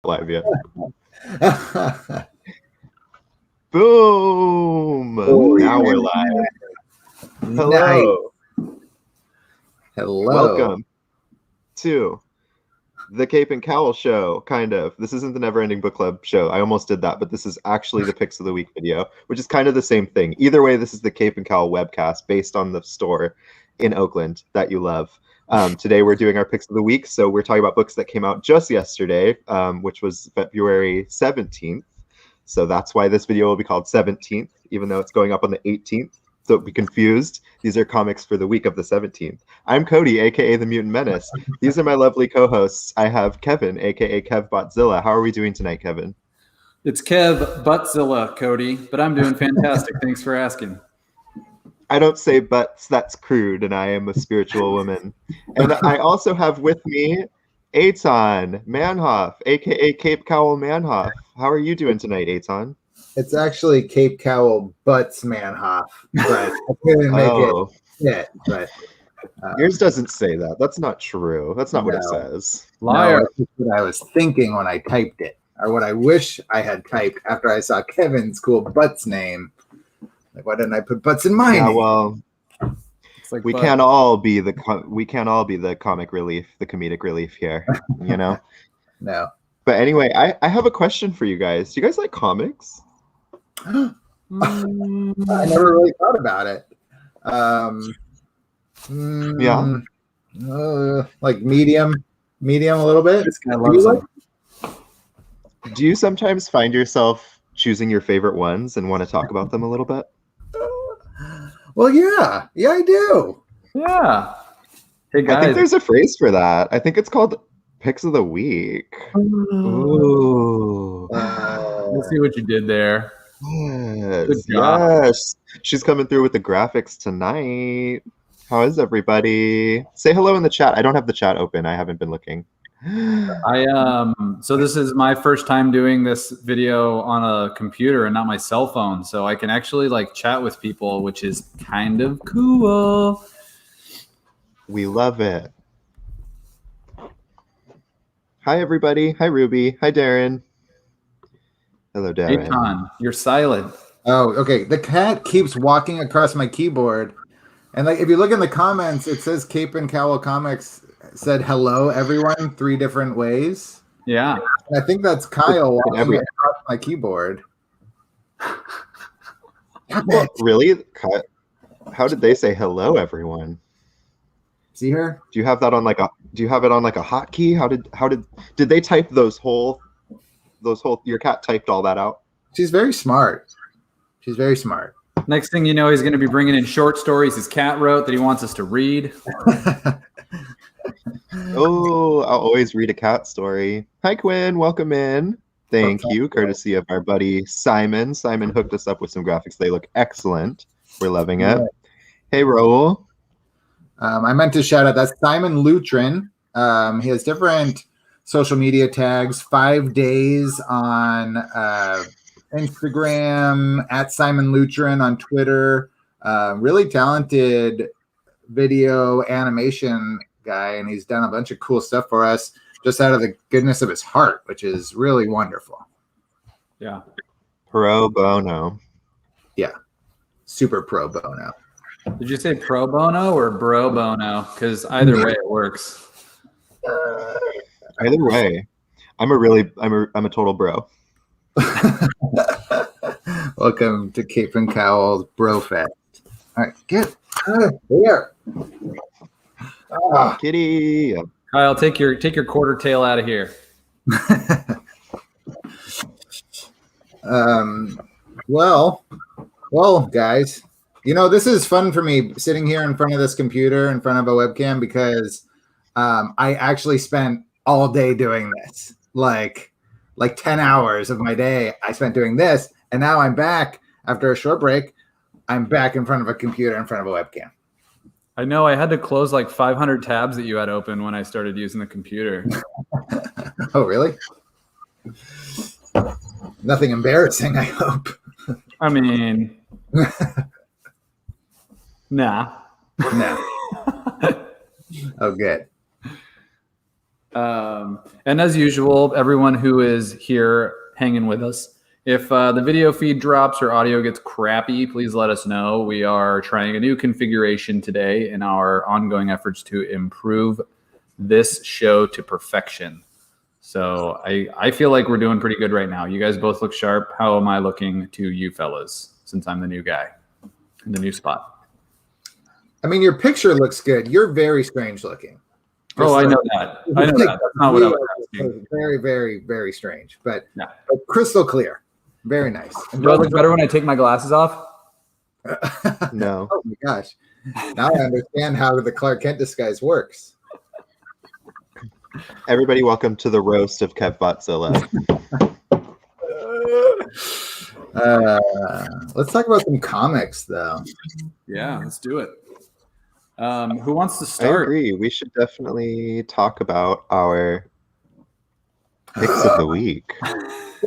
live yet. Boom! Oh, now yeah. we're live. Hello. Nice. Hello. Welcome to the Cape and Cowl show, kind of. This isn't the Never Ending Book Club show. I almost did that, but this is actually the Picks of the Week video, which is kind of the same thing. Either way, this is the Cape and Cowl webcast based on the store in Oakland that you love. Today we're doing our Picks of the Week, so we're talking about books that came out just yesterday, which was February 17th. So that's why this video will be called 17th, even though it's going up on the 18th. Don't be confused. These are comics for the week of the 17th. I'm Cody, aka the Mutant Menace. These are my lovely co-hosts. I have Kevin, aka Kev Botzilla. How are we doing tonight, Kevin? It's Kev Buttzilla, Cody, but I'm doing fantastic. Thanks for asking. I don't say butts, that's crude, and I am a spiritual woman. And I also have with me Eitan Manhoff, aka Cape Cowl Manhoff. How are you doing tonight, Eitan? It's actually Cape Cowl Butts Manhoff, but I couldn't make it fit. But yours doesn't say that. That's not true. That's not what it says. Liar. No, that's what I was thinking when I typed it, or what I wish I had typed after I saw Kevin's cool Butts name. Like, why didn't I put Butts in my name? Well, Like we can't all be the comic relief, the comedic relief here, you know. No. But anyway, I have a question for you guys. Do you guys like comics? I never really thought about it. Yeah. Like medium a little bit. This guy loves them. Do you sometimes find yourself choosing your favorite ones and want to talk about them a little bit? Well, yeah, I do. Yeah. Hey, I guys. think there's a phrase for that. I think it's called Picks of the Week. Ooh. Let's see what you did there. Yes, Good job. yes. She's coming through with the graphics tonight. How is everybody? Say hello in the chat. I don't have the chat open. I haven't been looking. So this is my first time doing this video on a computer and not my cell phone, so I can actually like chat with people, which is kind of cool. We love it. Hi, everybody. Hi, Ruby. Hi, Darren. Hello, Darren. Eitan, you're silent. Oh, okay. The cat keeps walking across my keyboard, and like if you look in the comments, it says Cape and Cowl Comics said hello everyone 3 different ways. Yeah. And I think that's Kyle walking across my keyboard. Really? How did they say hello, everyone? See her? Do you have that on like a? Do you have it on like a hotkey? How did they type those whole? Your cat typed all that out. She's very smart. She's very smart. Next thing you know, he's going to be bringing in short stories his cat wrote that he wants us to read. Oh, I'll always read a cat story. Hi, Quinn. Welcome in. Thank you. Courtesy of our buddy Simon. Simon hooked us up with some graphics. They look excellent. We're loving it. Hey, Raul. I meant to shout out, that's Simon Lutrin. He has different social media tags, 5 days on Instagram, at Simon Lutrin on Twitter. Really talented video animation guy, and he's done a bunch of cool stuff for us just out of the goodness of his heart, which is really wonderful. Yeah. Pro bono. Yeah. Super pro bono. Did you say pro bono or bro bono? Because either way it works. Either way, I'm a total bro. Welcome to Cape and Cowl's Bro Fest. All right, get out of here. Kitty. Kyle, take your quarter tail out of here. Well, guys, you know, this is fun for me sitting here in front of this computer, in front of a webcam, because I actually spent all day doing this. Like 10 hours of my day I spent doing this, and now I'm back after a short break. I'm back in front of a computer, in front of a webcam. I know I had to close like 500 tabs that you had open when I started using the computer. Oh, really? Nothing embarrassing, I hope. I mean, nah. No. Oh, good. And as usual, everyone who is here hanging with us, if the video feed drops or audio gets crappy, please let us know. We are trying a new configuration today in our ongoing efforts to improve this show to perfection. So I feel like we're doing pretty good right now. You guys both look sharp. How am I looking to you fellas, since I'm the new guy in the new spot? I mean, your picture looks good. You're very strange looking. Oh, I know that. I know that. That's not what I was asking. Very, very, very strange, but, Yeah. but crystal clear. Very nice. Do I look better when I take my glasses off? No. Oh my gosh. Now I understand how the Clark Kent disguise works. Everybody, welcome to the roast of Kev Botzilla. Let's talk about some comics, though. Yeah, let's do it. Who wants to I start? agree. We should definitely talk about our picks of the week.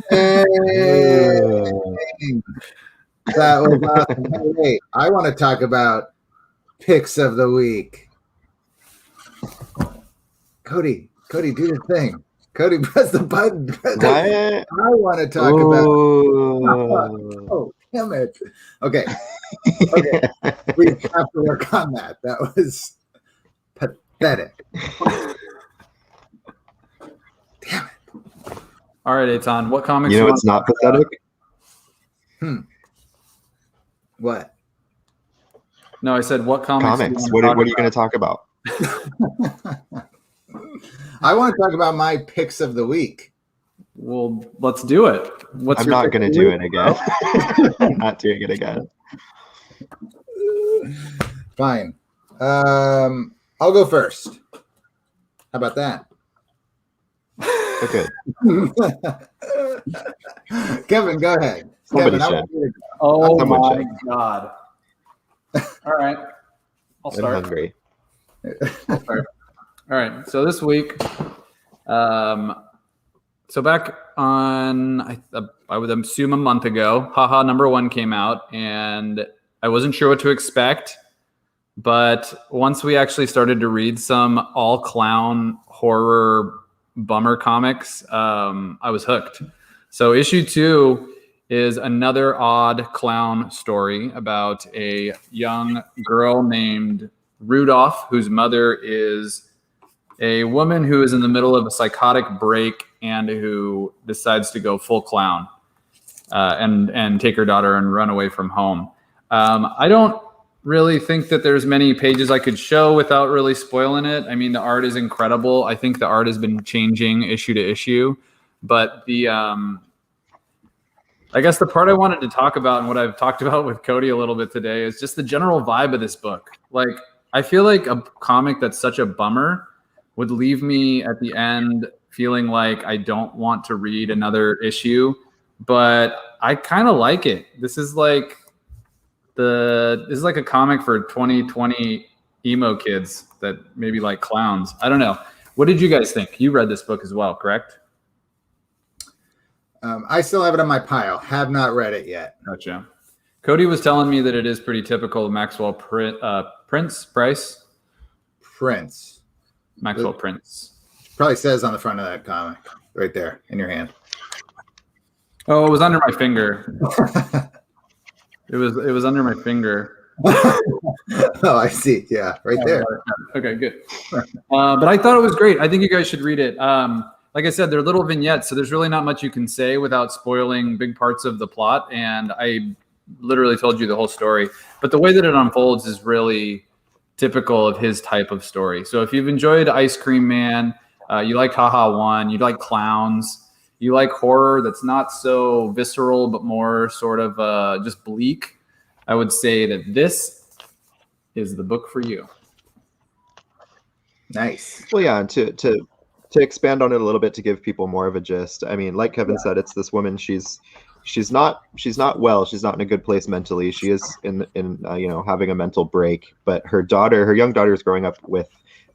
That was awesome. Hey, wait, I want to talk about picks of the week. Cody, do the thing. Cody, press the button. What? I want to talk about. Oh, damn it. Okay. We have to work on that. That was pathetic. Damn it. All right, Eitan, what comics? You know want it's to not talk about? pathetic? What? No, I said what comics? Comics. What are you going to talk about? I want to talk about my picks of the week. Well, let's do it. What's I'm your not pick going to of the do week? it again. I'm not doing it again. Fine. I'll go first. How about that? Okay. Kevin, go ahead. Somebody Kevin, I should. want you to go. Oh Someone my should. god! All right, I'll I'm start. hungry. All right. So this week, so back on, I would assume a month ago, Haha #1 came out, and I wasn't sure what to expect. But once we actually started to read some all clown horror bummer comics, I was hooked. So issue 2 is another odd clown story about a young girl named Rudolph, whose mother is a woman who is in the middle of a psychotic break and who decides to go full clown and take her daughter and run away from home. I don't really think that there's many pages I could show without really spoiling it. I mean, the art is incredible. I think the art has been changing issue to issue, but I guess the part I wanted to talk about and what I've talked about with Cody a little bit today is just the general vibe of this book. Like, I feel like a comic that's such a bummer would leave me at the end feeling like I don't want to read another issue, but I kind of like it. This is like a comic for 2020 emo kids that maybe like clowns. I don't know. What did you guys think? You read this book as well, correct? I still have it on my pile. Have not read it yet. Gotcha. Cody was telling me that it is pretty typical of Maxwell Prince. Maxwell Prince. Probably says on the front of that comic, right there in your hand. Oh, it was under my finger. It was under my finger. Oh, I see. Yeah, right there. Okay, good. But I thought it was great. I think you guys should read it. Like I said, they're little vignettes, so there's really not much you can say without spoiling big parts of the plot. And I literally told you the whole story. But the way that it unfolds is really typical of his type of story. So if you've enjoyed Ice Cream Man, you like Haha 1, you like clowns, you like horror that's not so visceral but more sort of just bleak, I would say that this is the book for you. Nice. Well, yeah, and to expand on it a little bit, to give people more of a gist. I mean, like Kevin said, it's this woman. She's not well. She's not in a good place mentally. She is in having a mental break. But her young daughter is growing up with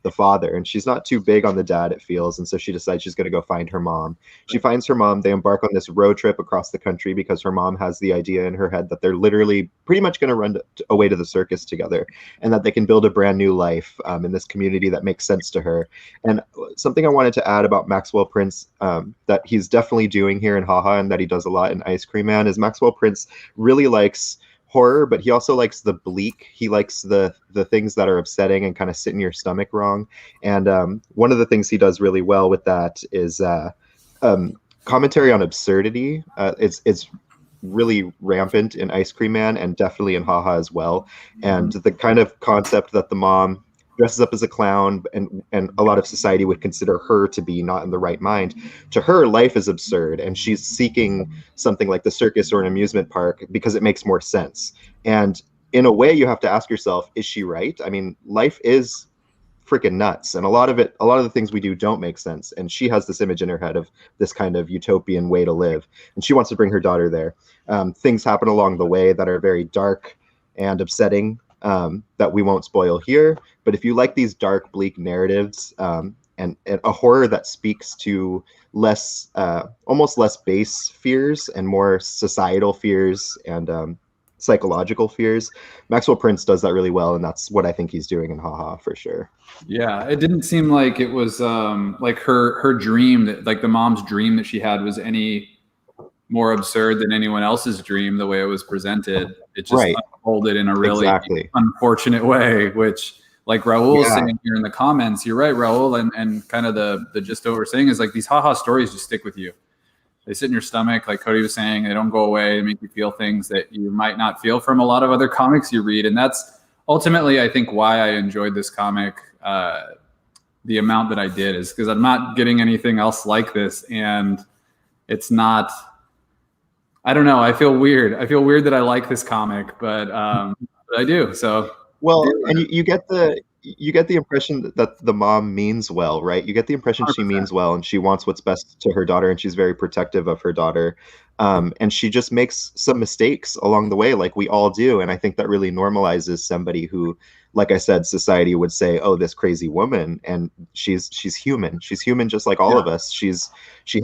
the father, and she's not too big on the dad, it feels, and so she decides she's going to go find her mom. She finds her mom. They embark on this road trip across the country because her mom has the idea in her head that they're literally pretty much going to run away to the circus together, and that they can build a brand new life in this community that makes sense to her. And something I wanted to add about Maxwell Prince that he's definitely doing here in Haha, and that he does a lot in Ice Cream Man, is Maxwell Prince really likes horror, but he also likes the bleak. He likes the things that are upsetting and kind of sit in your stomach wrong. And one of the things he does really well with that is commentary on absurdity. It's really rampant in Ice Cream Man and definitely in Haha as well. And the kind of concept that the mom dresses up as a clown, and a lot of society would consider her to be not in the right mind. To her, life is absurd, and she's seeking something like the circus or an amusement park because it makes more sense. And in a way, you have to ask yourself, is she right? I mean, life is freaking nuts, and a lot of the things we do don't make sense. And she has this image in her head of this kind of utopian way to live, and she wants to bring her daughter there. Things happen along the way that are very dark and upsetting, that we won't spoil here. But if you like these dark, bleak narratives, and a horror that speaks to less, almost less base fears and more societal fears and psychological fears, Maxwell Prince does that really well, and that's what I think he's doing in Haha for sure. Yeah, it didn't seem like it was like her dream, that like the mom's dream that she had was any more absurd than anyone else's dream. The way it was presented, it just unfolded in a really unfortunate way, which, like Raul was saying here in the comments, you're right, Raul, and kind of the gist of what we're saying is like these Haha stories just stick with you. They sit in your stomach, like Cody was saying. They don't go away. They make you feel things that you might not feel from a lot of other comics you read. And that's ultimately, I think, why I enjoyed this comic the amount that I did, is because I'm not getting anything else like this. And it's not, I don't know. I feel weird. I feel weird that I like this comic, but I do. So, well, and you get the impression that the mom means well, right? You get the impression 100%. She means well, and she wants what's best to her daughter, and she's very protective of her daughter. And she just makes some mistakes along the way, like we all do. And I think that really normalizes somebody who, like I said, society would say, "Oh, this crazy woman," and she's human. She's human, just like all of us. She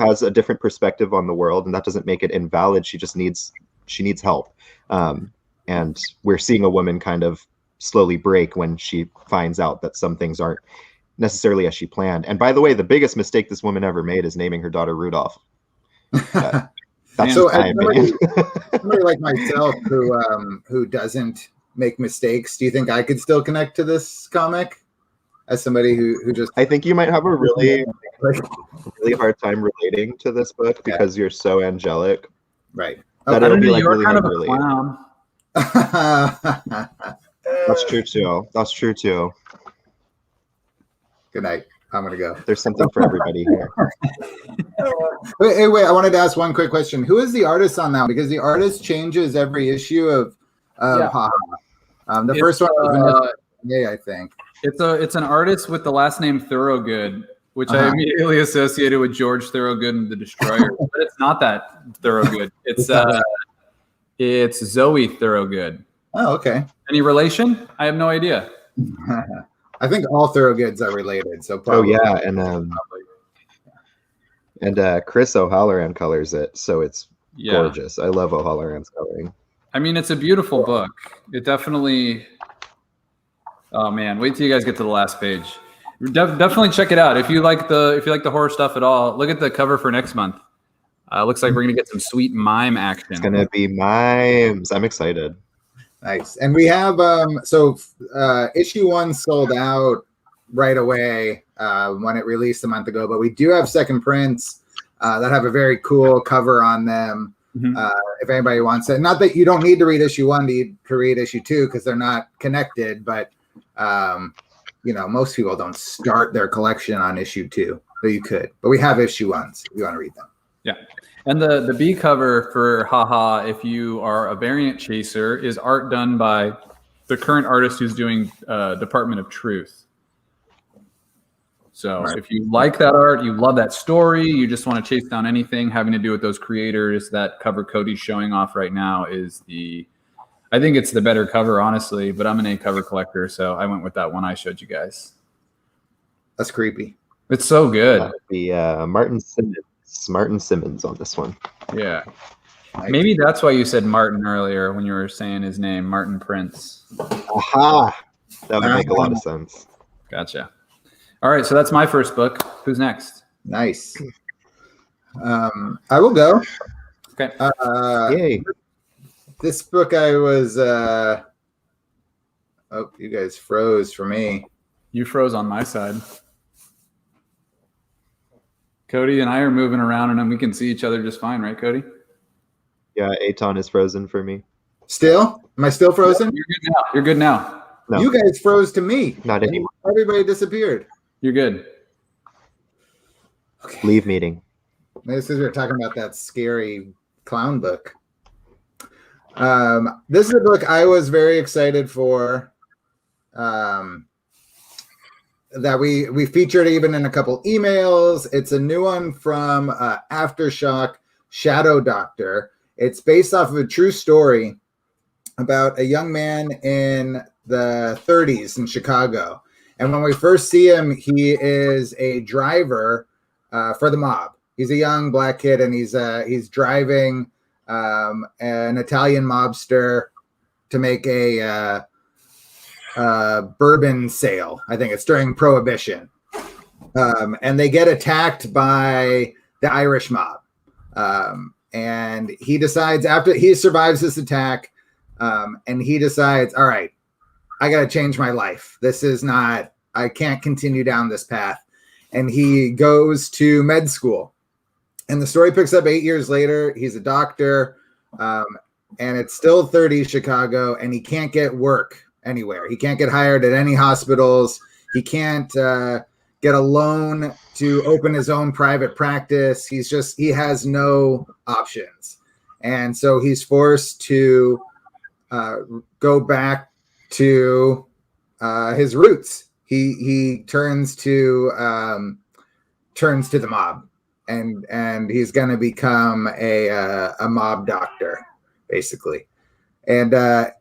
has a different perspective on the world, and that doesn't make it invalid. She needs help. And we're seeing a woman kind of slowly break when she finds out that some things aren't necessarily as she planned. And by the way, the biggest mistake this woman ever made is naming her daughter Rudolph. That's so as somebody like myself who doesn't make mistakes, do you think I could still connect to this comic as somebody who just... I think you might have a really hard time relating to this book because you're so angelic. Right. That it'll be like really kind hard of to relate. That's true too. Good night. I'm gonna go. There's something for everybody here. Wait, I wanted to ask one quick question. Who is the artist on that? Because the artist changes every issue of Haha. The first one was I think. It's an artist with the last name Thorogood, which I immediately associated with George Thorogood and the Destroyer. But it's not that Thorogood. It's Zoe Thorogood. Oh, okay. Any relation? I have no idea. I think all Thorogoods are related. So probably. Oh yeah, and Chris O'Halloran colors it, so it's gorgeous. I love O'Halloran's coloring. I mean, it's a beautiful book. It definitely. Oh man, wait till you guys get to the last page. Definitely check it out if you like the horror stuff at all. Look at the cover for next month. Looks like we're gonna get some sweet mime action. It's gonna be mimes. I'm excited. Nice. And we have issue 1 sold out right away when it released a month ago, but we do have second prints that have a very cool cover on them. If anybody wants it, not that you don't need to read issue 1 to read issue 2 because they're not connected, but most people don't start their collection on issue 2, so you could. But we have issue 1s if you want to read them. Yeah. And the B cover for Haha, if you are a variant chaser, is art done by the current artist who's doing Department of Truth. So if you like that art, you love that story, you just want to chase down anything having to do with those creators, that cover Cody's showing off right now is I think it's the better cover, honestly, but I'm an A cover collector, so I went with that one I showed you guys. That's creepy. It's so good. That would be Martin Simmons. Martin Simmons on this one. Yeah. Maybe that's why you said Martin earlier when you were saying his name, Martin Prince. Aha! That would make a lot of sense. Gotcha. All right, so that's my first book. Who's next? Nice. I will go. Okay. Yay. This book I was oh, you guys froze for me. You froze on my side. Cody and I are moving around and we can see each other just fine, right, Cody? Yeah, Aton is frozen for me. Still? Am I still frozen? You're good now. You're good now. No. You guys froze to me. Not anymore. Everybody disappeared. You're good. Okay. Leave meeting. This is we're talking about that scary clown book. This is a book I was very excited for. That we featured even in a couple emails. It's a new one from Aftershock, Shadow Doctor. It's based off of a true story about a young man in the 30s in Chicago. And when we first see him, he is a driver for the mob. He's a young black kid, and he's driving an Italian mobster to make a bourbon sale. I think it's during Prohibition. And they get attacked by the Irish mob. And he decides after he survives this attack, and he decides, all right, I got to change my life. I can't continue down this path. And he goes to med school. And the story picks up 8 years later. He's a doctor, and it's still 30s Chicago, and he can't get work anywhere. He can't get hired at any hospitals. He can't get a loan to open his own private practice. He has no options. And so he's forced to go back to his roots. He turns to the mob, and he's going to become a mob doctor, basically. And I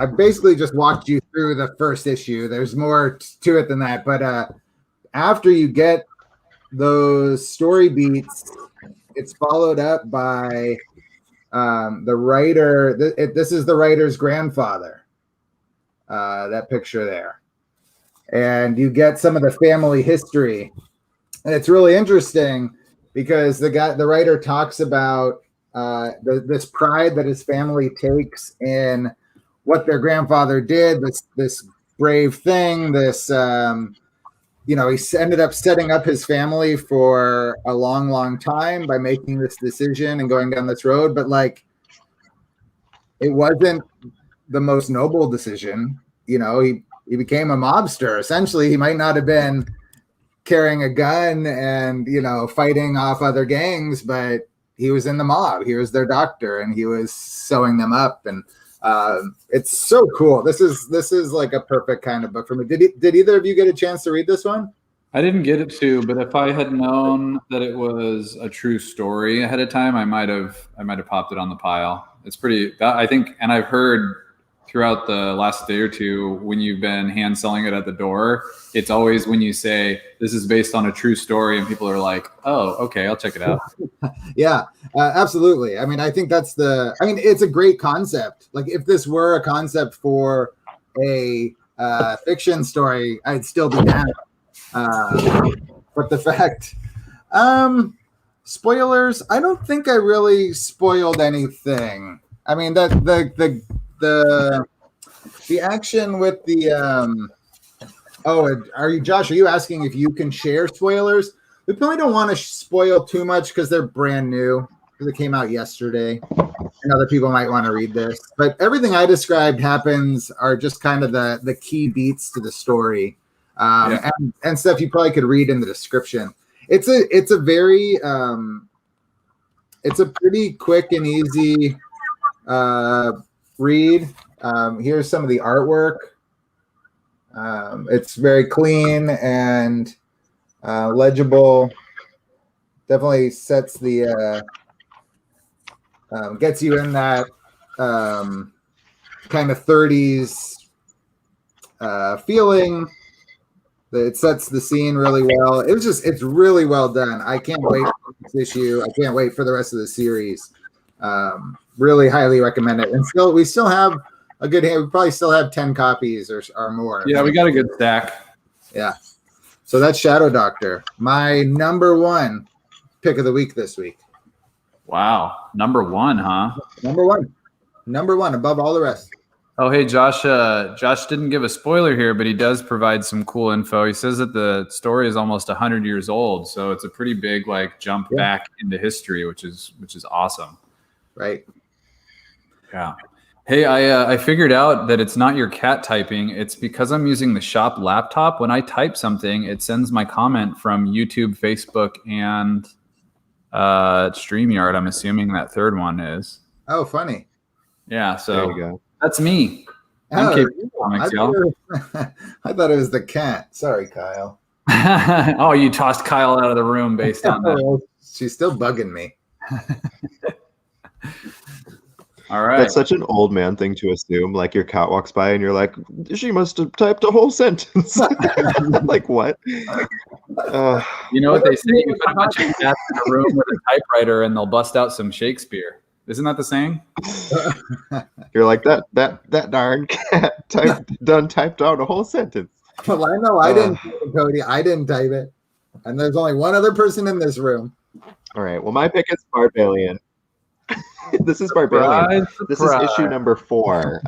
basically just walked you through the first issue. There's more to it than that, but after you get those story beats, it's followed up by the writer. This is the writer's grandfather. That picture there, and you get some of the family history, and it's really interesting because the writer talks about this pride that his family takes in what their grandfather did. This brave thing. He ended up setting up his family for a long, long time by making this decision and going down this road. But it wasn't the most noble decision. He became a mobster. Essentially, he might not have been carrying a gun and, fighting off other gangs, but he was in the mob. He was their doctor, and he was sewing them up. And it's so cool. This is like a perfect kind of book for me. Did either of you get a chance to read this one? I didn't get it to, but if I had known that it was a true story ahead of time, I might have popped it on the pile. It's pretty, I think, and I've heard throughout the last day or two when you've been hand selling it at the door, it's always when you say this is based on a true story and people are like, oh, okay, I'll check it out. Yeah, absolutely. I mean, I think it's a great concept. Like if this were a concept for a fiction story, I'd still be down. But the fact, spoilers, I don't think I really spoiled anything. I mean, the action with the Josh, are you asking if you can share spoilers? We probably don't want to spoil too much because they're brand new, because it came out yesterday and other people might want to read this, but everything I described are just kind of the key beats to the story, and stuff you probably could read in the description. It's a very it's a pretty quick and easy read. Here's some of the artwork. It's very clean and legible. Definitely sets the gets you in that kind of 30s feeling. It sets the scene really well. It's really well done. I can't wait for this issue. I can't wait for the rest of the series. Really highly recommend it. And we still have a good hand. We probably still have 10 copies or more. Yeah, we got a good stack. Yeah. So that's Shadow Doctor. My number one pick of the week this week. Wow. Number one, huh? Number one above all the rest. Oh, hey, Josh. Josh didn't give a spoiler here, but he does provide some cool info. He says that the story is almost 100 years old, so it's a pretty big jump back into history, which is awesome. Right. Yeah. Hey, I figured out that it's not your cat typing. It's because I'm using the shop laptop. When I type something, it sends my comment from YouTube, Facebook, and StreamYard. I'm assuming that third one is. Oh, funny. Yeah, so There you go. That's me. I'm I thought it was the cat. Sorry, Kyle. Oh, you tossed Kyle out of the room based on that. She's still bugging me. All right. That's such an old man thing to assume. Like your cat walks by and you're like, she must have typed a whole sentence. Like what? You know what they say? You put a bunch of cats in a room with a typewriter and they'll bust out some Shakespeare. Isn't that the saying? You're like that darn cat typed out a whole sentence. Well, I know I didn't type it, Cody. I didn't type it. And there's only one other person in this room. All right. Well, my pick is Barbarian. This is Barbarian. This is issue number 4.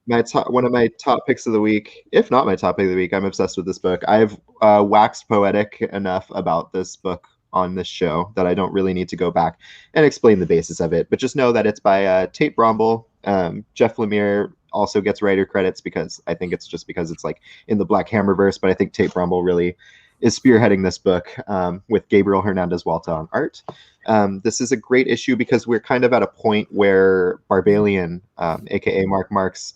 It's one of my top picks of the week, if not my top pick of the week. I'm obsessed with this book. I've waxed poetic enough about this book on this show that I don't really need to go back and explain the basis of it, but just know that it's by Tate Bromble. Jeff Lemire also gets writer credits because I think it's just because it's like in the Black Hammerverse, but I think Tate Bromble really is spearheading this book with Gabriel Hernandez Walta on art. This is a great issue because we're kind of at a point where Barbarian, aka Mark Marks,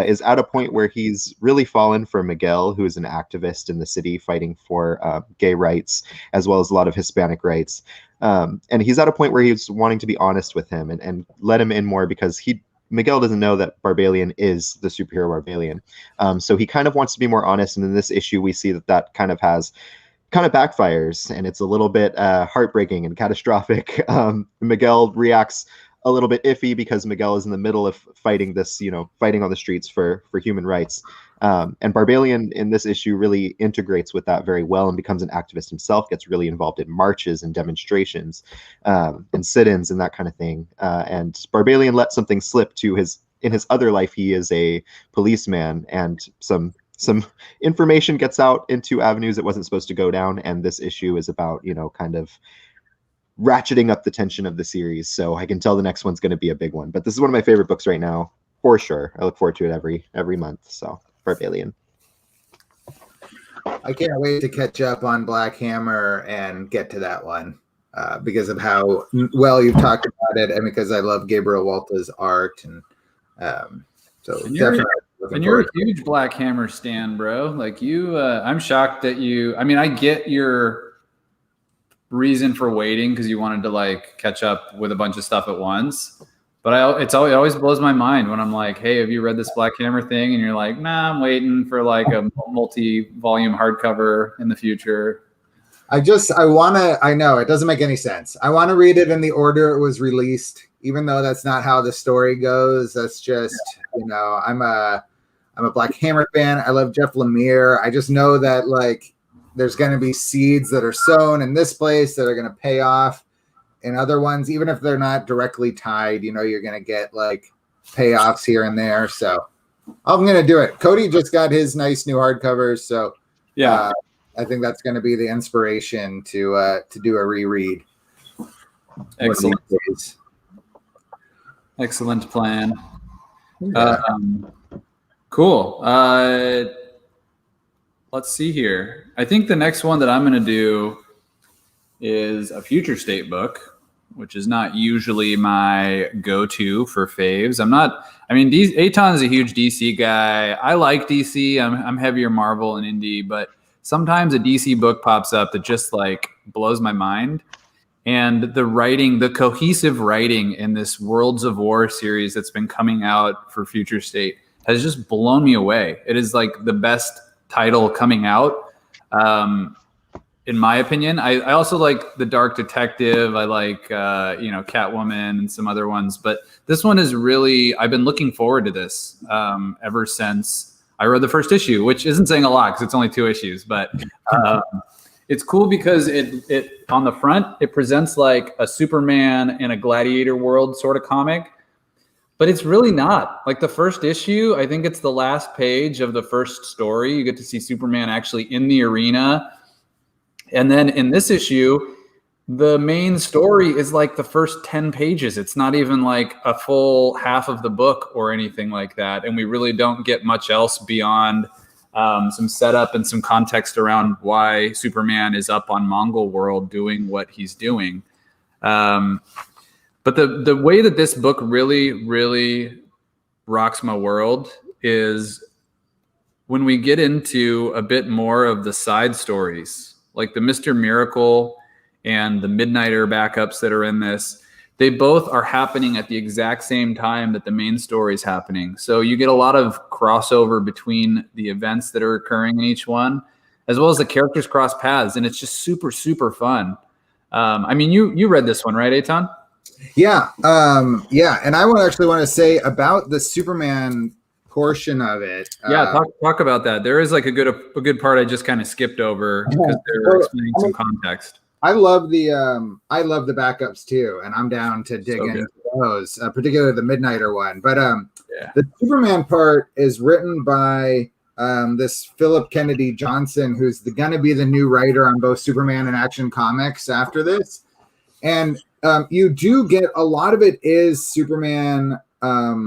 is at a point where he's really fallen for Miguel, who is an activist in the city fighting for gay rights, as well as a lot of Hispanic rights. And he's at a point where he's wanting to be honest with him and let him in more because Miguel doesn't know that Barbarian is the superhero Barbarian. So he kind of wants to be more honest. And in this issue, we see that kind of backfires, and it's a little bit heartbreaking and catastrophic. Miguel reacts a little bit iffy because Miguel is in the middle of fighting on the streets for human rights. And Barbarian in this issue really integrates with that very well and becomes an activist himself, gets really involved in marches and demonstrations and sit-ins and that kind of thing. And Barbarian let something slip in his other life. He is a policeman, and some information gets out into avenues it wasn't supposed to go down. And this issue is about, kind of ratcheting up the tension of the series. So I can tell the next one's going to be a big one, but this is one of my favorite books right now, for sure. I look forward to it every month. So Barbarian. I can't wait to catch up on Black Hammer and get to that one because of how well you've talked about it, and because I love Gabriel Walta's art, and you're a huge Black Hammer stan, bro. Like you, I'm shocked that you. I mean, I get your reason for waiting because you wanted to catch up with a bunch of stuff at once. But it always blows my mind when I'm like, hey, have you read this Black Hammer thing? And you're like, nah, I'm waiting for a multi-volume hardcover in the future. I know it doesn't make any sense. I want to read it in the order it was released, even though that's not how the story goes. That's just, I'm a Black Hammer fan. I love Jeff Lemire. I just know that there's going to be seeds that are sown in this place that are going to pay off in other ones, even if they're not directly tied. You're going to get payoffs here and there. So I'm going to do it. Cody just got his nice new hardcovers, so yeah, I think that's going to be the inspiration to do a reread. Excellent plan. Yeah. Cool. Let's see here. I think the next one that I'm going to do is a Future State book, which is not usually my go-to for faves. Aton is a huge DC guy. I like DC. I'm heavier Marvel and indie, but sometimes a DC book pops up that just blows my mind. And the cohesive writing in this Worlds of War series that's been coming out for Future State has just blown me away. It is the best title coming out. In my opinion, I also like the Dark Detective. I like, Catwoman and some other ones. But this one is really, I've been looking forward to this ever since I read the first issue, which isn't saying a lot because it's only 2 issues. But it's cool because it on the front, it presents like a Superman in a gladiator world sort of comic. But it's really not. Like the first issue, I think it's the last page of the first story. You get to see Superman actually in the arena. And then in this issue, the main story is like the first 10 pages. It's not even like a full half of the book or anything like that. And we really don't get much else beyond some setup and some context around why Superman is up on Mongol world doing what he's doing. But the way that this book really, really rocks my world is when we get into a bit more of the side stories, like the Mr. Miracle and the Midnighter backups that are in this. They both are happening at the exact same time that the main story is happening. So you get a lot of crossover between the events that are occurring in each one, as well as the characters cross paths, and it's just super, super fun. I mean, you read this one, right, Eitan? Yeah. And I want to say about the Superman portion of it. Talk about that. There is like a good part I just kind of skipped over because they're explaining some context. I love the backups too, and I'm down to dig into those, particularly the Midnighter one. But the Superman part is written by this Philip Kennedy Johnson, who's going to be the new writer on both Superman and Action Comics after this. And you do get a lot of it is Superman in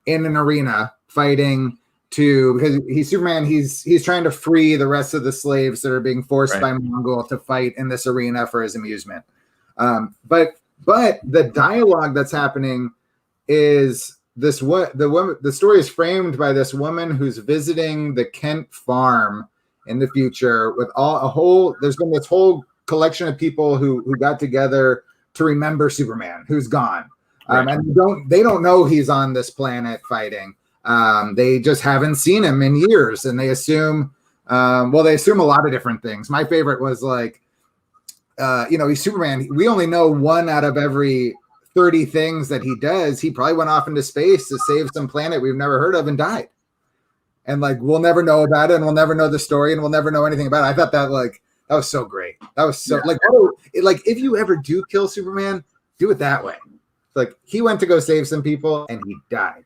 an arena fighting because he's Superman. He's trying to free the rest of the slaves that are being forced by Mongol to fight in this arena for his amusement. But the dialogue that's happening is this: the story is framed by this woman who's visiting the Kent farm in the future with there's been this whole collection of people who got together to remember Superman who's gone. And they don't know he's on this planet fighting. They just haven't seen him in years, and they assume a lot of different things. My favorite was like, he's Superman. We only know 1 out of every 30 things that he does. He probably went off into space to save some planet we've never heard of and died. And like, we'll never know about it, and we'll never know the story, and we'll never know anything about it. I thought that that was so great. That was so if you ever do kill Superman, do it that way. Like, he went to go save some people and he died,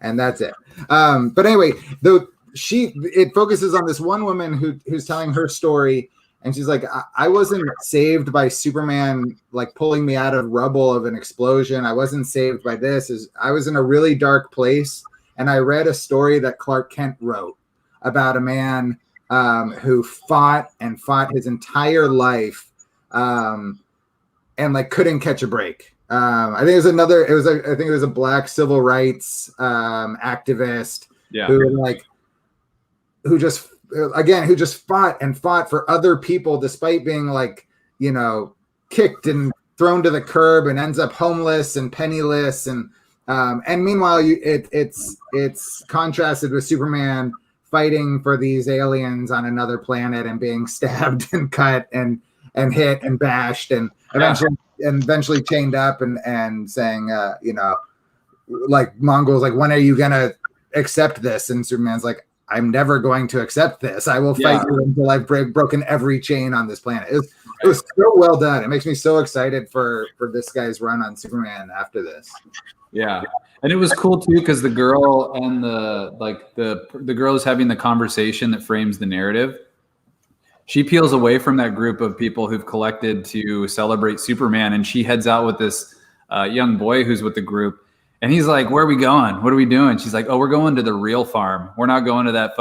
and that's it. But anyway, it focuses on this one woman who's telling her story, and she's like, I wasn't saved by Superman like pulling me out of rubble of an explosion. I wasn't saved by this. I was in a really dark place, and I read a story that Clark Kent wrote about a man who fought his entire life, and like couldn't catch a break. I think it was a black civil rights activist who just fought for other people despite being like, kicked and thrown to the curb and ends up homeless and penniless, and meanwhile it's contrasted with Superman fighting for these aliens on another planet and being stabbed and cut and hit and bashed and eventually chained up and saying, like Mongols, like, when are you gonna accept this? And Superman's like, I'm never going to accept this. I will fight you until I've broken every chain on this planet. It was so well done. It makes me so excited for this guy's run on Superman after this. Yeah. And it was cool too, because the girl and the girl is having the conversation that frames the narrative. She peels away from that group of people who've collected to celebrate Superman, and she heads out with this young boy who's with the group. And he's like, "Where are we going? What are we doing?" She's like, "Oh, we're going to the real farm. We're not going to that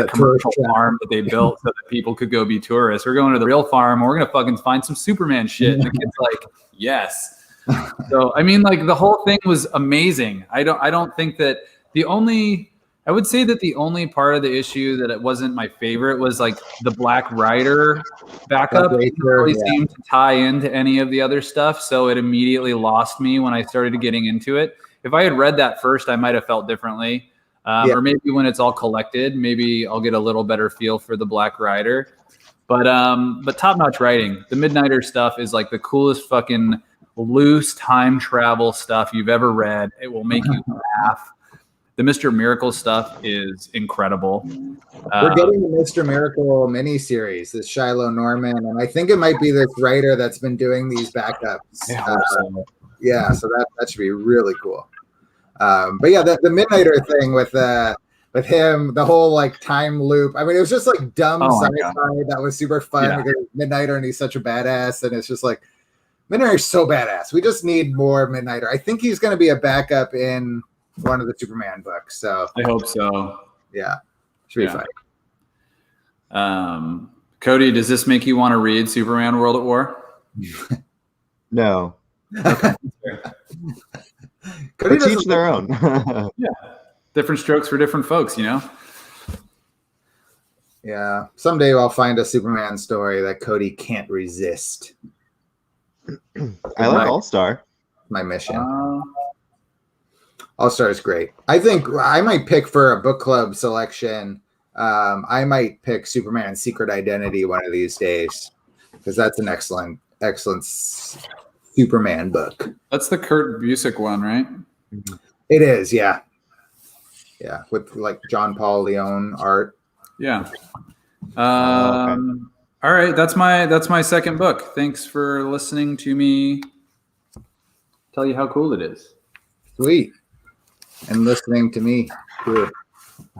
commercial farm that they built so that people could go be tourists. We're going to the real farm. And we're gonna fucking find some Superman shit." And the kid's like, "Yes." So I mean, like, the whole thing was amazing. I don't think that I would say that the only part of the issue that it wasn't my favorite was like the Black Rider backup. It didn't really seem to tie into any of the other stuff, so it immediately lost me when I started getting into it. If I had read that first, I might have felt differently. Or maybe when it's all collected, maybe I'll get a little better feel for the Black Rider. But top-notch writing. The Midnighter stuff is like the coolest fucking loose time travel stuff you've ever read. It will make you laugh. The Mr. Miracle stuff is incredible. We're getting the Mr. Miracle miniseries, this Shiloh Norman, and I think it might be this writer that's been doing these backups. So that should be really cool. But yeah, the Midnighter thing with him, the whole like time loop. I mean, it was just like dumb sci-fi that was super fun because Midnighter and he's such a badass, and it's just like Midnighter's so badass. We just need more Midnighter. I think he's going to be a backup in one of the Superman books. So I hope so. Yeah, should be fun. Cody, does this make you want to read Superman World at War? No. Okay. Cody teach their own. Yeah, different strokes for different folks, you know. Yeah, someday I'll find a Superman story that Cody can't resist. I like All-Star. My mission. All-Star is great. I think I might pick for a book club selection. I might pick Superman Secret Identity one of these days because that's an excellent Superman book. That's the Kurt Busiek one, right? It is, yeah. Yeah, with like John Paul Leon art. Yeah. All right, that's my second book. Thanks for listening to me tell you how cool it is. Sweet. And listening to me too.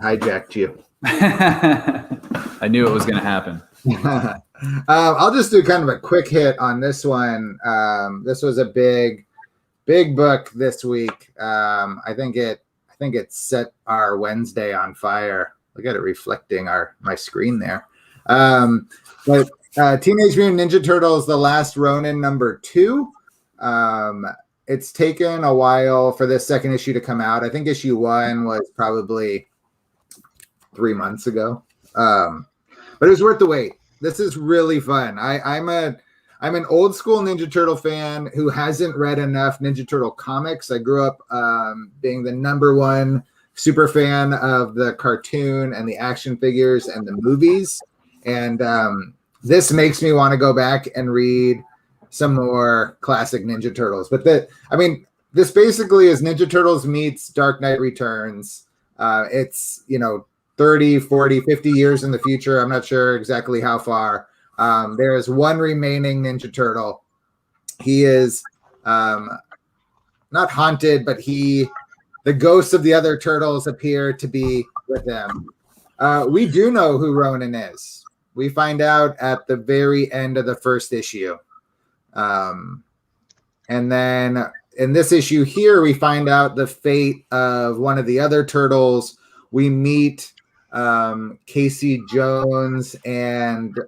Hijacked you. I knew it was going to happen. I'll just do kind of a quick hit on this one. This was a big book this week. I think it set our Wednesday on fire. Look at it reflecting my screen there. But Teenage Mutant Ninja Turtles: The Last Ronin #2. It's taken a while for this second issue to come out. I think issue 1 was probably 3 months ago. But it was worth the wait. This is really fun. I'm an old school Ninja Turtle fan who hasn't read enough Ninja Turtle comics. I grew up being the #1 super fan of the cartoon and the action figures and the movies. And this makes me want to go back and read some more classic Ninja Turtles. But this basically is Ninja Turtles meets Dark Knight Returns. It's, 30, 40, 50 years in the future. I'm not sure exactly how far. There is one remaining Ninja Turtle. He is not haunted, but the ghosts of the other turtles appear to be with him. We do know who Ronin is. We find out at the very end of the first issue. And then in this issue here, we find out the fate of one of the other turtles. We meet Casey Jones and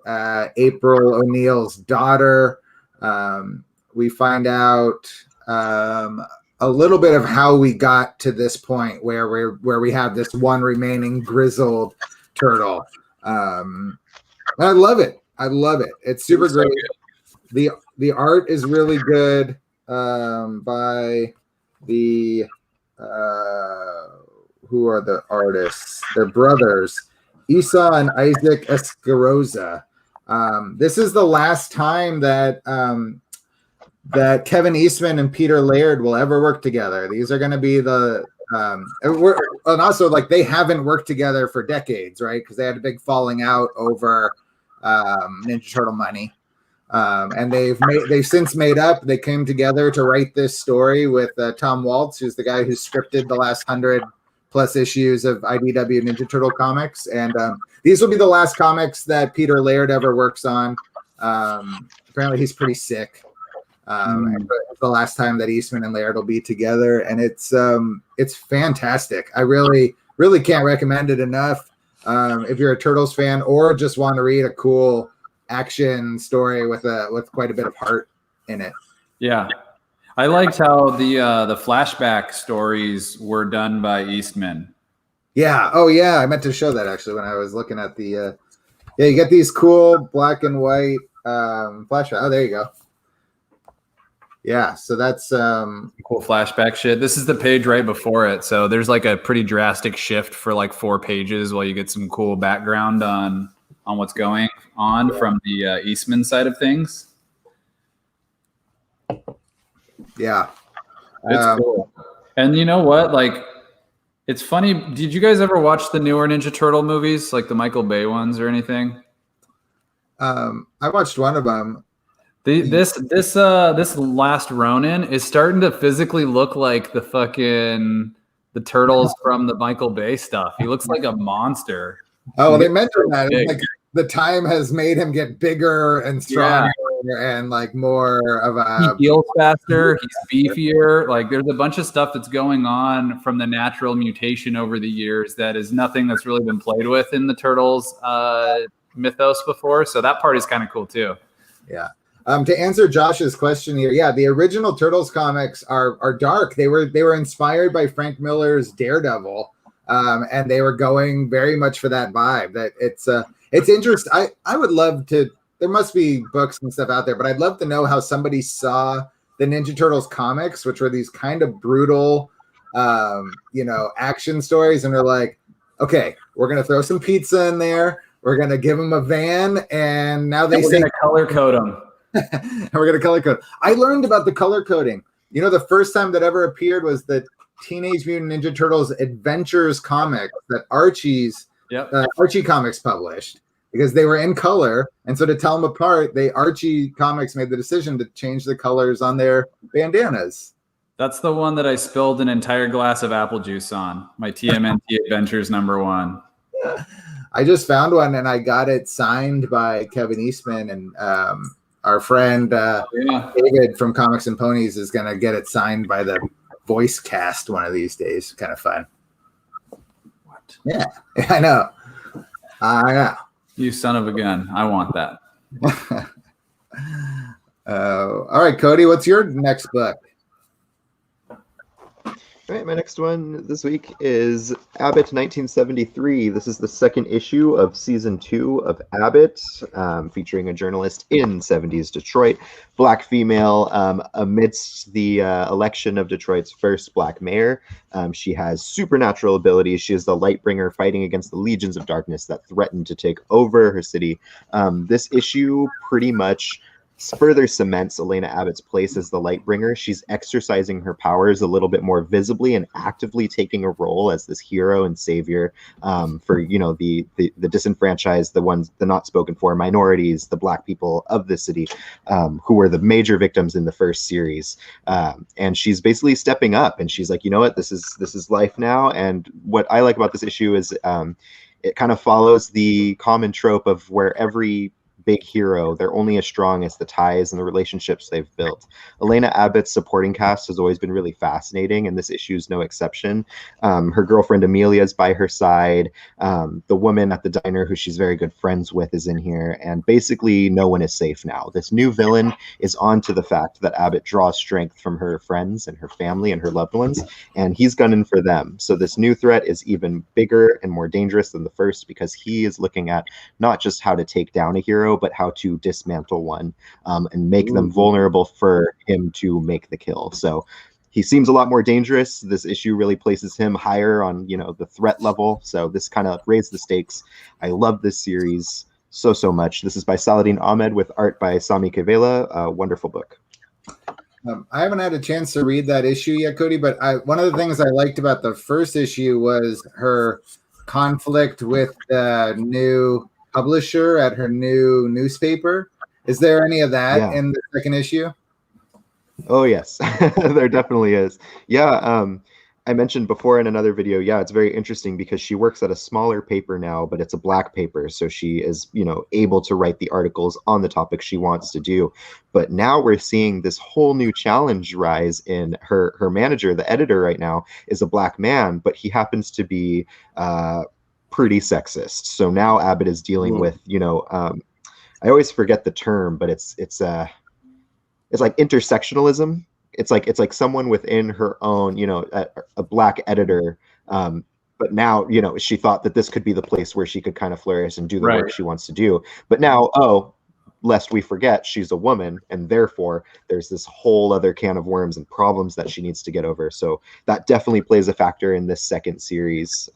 April O'Neil's daughter. We find out a little bit of how we got to this point where we have this one remaining grizzled turtle. I love it. It's super great. The art is really good by the who are the artists? They're brothers, Isa and Isaac Escaroza. This is the last time that Kevin Eastman and Peter Laird will ever work together. These are going to be and also like they haven't worked together for decades, right? Because they had a big falling out over Ninja Turtle money. And they've since made up. They came together to write this story with Tom Waltz, who's the guy who scripted the last 100+ issues of IDW Ninja Turtle comics. And these will be the last comics that Peter Laird ever works on. Apparently he's pretty sick. And it's the last time that Eastman and Laird will be together. And it's fantastic. I really, really can't recommend it enough. If you're a Turtles fan or just want to read a cool action story with quite a bit of heart in it. Yeah. I liked how the flashback stories were done by Eastman. Yeah. Oh yeah. I meant to show that actually when I was looking at the you get these cool black and white flashback. Oh, there you go. Yeah, so that's cool flashback shit. This is the page right before it, so there's like a pretty drastic shift for like 4 pages while you get some cool background on what's going on from the Eastman side of things. Yeah, it's cool. And you know what? Like, it's funny. Did you guys ever watch the newer Ninja Turtle movies, like the Michael Bay ones or anything? I watched one of them. This last Ronin is starting to physically look like the turtles from the Michael Bay stuff. He looks like a monster. Oh, they mentioned that. It's like the time has made him get bigger and stronger and like more of a. He heals faster. He's beefier. Like there's a bunch of stuff that's going on from the natural mutation over the years that is nothing that's really been played with in the Turtles mythos before. So that part is kind of cool too. Yeah. To answer Josh's question here, yeah, the original Turtles comics are dark. They were inspired by Frank Miller's Daredevil, and they were going very much for that vibe. That it's interesting. I would love to. There must be books and stuff out there, but I'd love to know how somebody saw the Ninja Turtles comics, which were these kind of brutal, action stories, and they're like, okay, we're gonna throw some pizza in there. We're gonna give them a van, and now we're gonna color code them. And we're going to color code. I learned about the color coding. You know, the first time that ever appeared was the Teenage Mutant Ninja Turtles Adventures comic that Archie Comics published because they were in color. And so to tell them apart, Archie Comics made the decision to change the colors on their bandanas. That's the one that I spilled an entire glass of apple juice on. My TMNT Adventures #1. I just found one and I got it signed by Kevin Eastman and our friend David from Comics and Ponies is going to get it signed by the voice cast one of these days. Kind of fun. What? Yeah, I know. You son of a gun. I want that. All right, Cody, what's your next book? All right, my next one this week is Abbott 1973. This is the second issue of season 2 of Abbott, featuring a journalist in 70s Detroit, black female, amidst the election of Detroit's first black mayor. She has supernatural abilities. She is the Lightbringer fighting against the legions of darkness that threaten to take over her city. This issue pretty much further cements Elena Abbott's place as the Lightbringer. She's exercising her powers a little bit more visibly and actively taking a role as this hero and savior for the disenfranchised, the not spoken for minorities, the black people of the city, who were the major victims in the first series. And she's basically stepping up, and she's like, you know what, this is life now. And what I like about this issue is it kind of follows the common trope of where every big hero, they're only as strong as the ties and the relationships they've built. Elena Abbott's supporting cast has always been really fascinating, and this issue is no exception. Her girlfriend Amelia is by her side. The woman at the diner who she's very good friends with is in here, and basically no one is safe now. This new villain is on to the fact that Abbott draws strength from her friends and her family and her loved ones, and he's gunning for them. So this new threat is even bigger and more dangerous than the first because he is looking at not just how to take down a hero, but how to dismantle one and make them vulnerable for him to make the kill. So he seems a lot more dangerous. This issue really places him higher on, the threat level. So this kind of raised the stakes. I love this series so much. This is by Saladin Ahmed with art by Sami Kevela. A wonderful book. I haven't had a chance to read that issue yet, Cody, but one of the things I liked about the first issue was her conflict with the new publisher at her new newspaper. Is there any of that in the second issue? Oh yes, there definitely is. Yeah, I mentioned before in another video, it's very interesting because she works at a smaller paper now, but it's a black paper, so she is, able to write the articles on the topic she wants to do. But now we're seeing this whole new challenge rise in her manager. The editor right now is a black man, but he happens to be pretty sexist. So now Abbott is dealing with, I always forget the term, but it's like intersectionalism. It's like someone within her own, a black editor. But now, she thought that this could be the place where she could kind of flourish and do the work she wants to do. But now, lest we forget, she's a woman, and therefore there's this whole other can of worms and problems that she needs to get over. So that definitely plays a factor in this second series,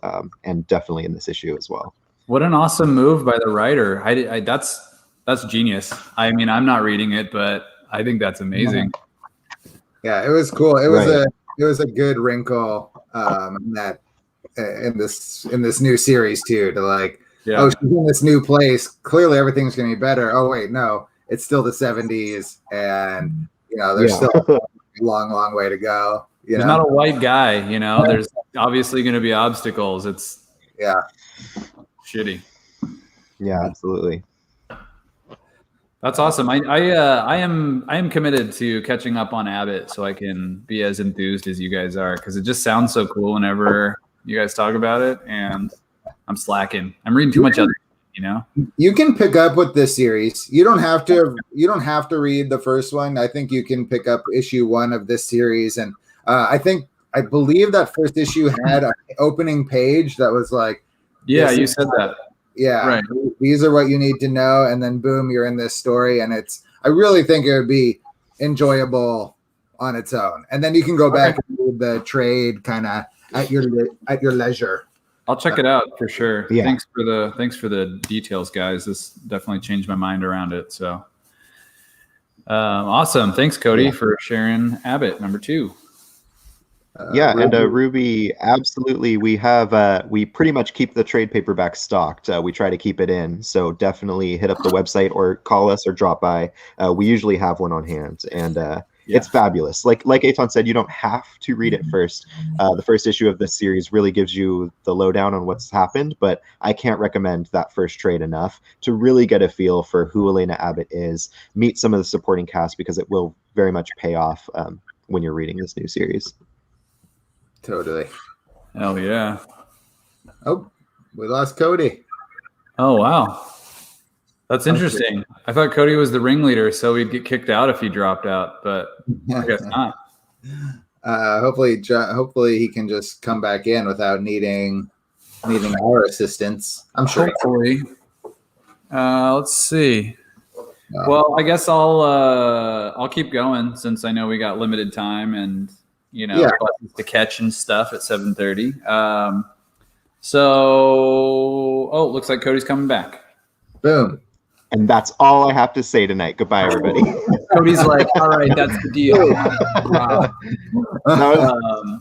and definitely in this issue as well. What an awesome move by the writer. That's genius. I mean, I'm not reading it, but I think that's amazing. Yeah, it was cool. It was a good wrinkle in this new series too, to like, oh, she's in this new place. Clearly everything's gonna be better. Oh wait, no, it's still the 70s, and there's still a long way to go. There's not a white guy, there's obviously gonna be obstacles. It's shitty. Yeah, absolutely. That's awesome. I am committed to catching up on Abbott so I can be as enthused as you guys are, because it just sounds so cool whenever you guys talk about it, and I'm slacking. I'm reading too much other, You can pick up with this series. You don't have to read the first one. I think you can pick up issue 1 of this series, and I believe that first issue had an opening page that was like, yeah, you said that. Yeah, right. These are what you need to know, and then boom, you're in this story, and I really think it would be enjoyable on its own, and then you can go back and read the trade kind of at your leisure. I'll check it out for sure. Yeah. Thanks for the details, guys. This definitely changed my mind around it. So awesome. Thanks, Cody, for sharing Abbott number 2. And Ruby, absolutely. We pretty much keep the trade paperback stocked. We try to keep it in. So definitely hit up the website or call us or drop by. We usually have one on hand, and it's fabulous. Like Eitan said, you don't have to read it first. The first issue of this series really gives you the lowdown on what's happened, but I can't recommend that first trade enough to really get a feel for who Elena Abbott is, meet some of the supporting cast, because it will very much pay off when you're reading this new series. Totally. Hell yeah. Oh, we lost Cody. Oh, wow. That's interesting. I thought Cody was the ringleader, so he'd get kicked out if he dropped out, but I guess not. Hopefully he can just come back in without needing our assistance. I'm sure. Hopefully. Let's see. Well, I guess I'll keep going, since I know we got limited time, and buttons to catch and stuff at 7:30. Looks like Cody's coming back. Boom. And that's all I have to say tonight. Goodbye, everybody. Cody's like, all right, that's the deal. Wow.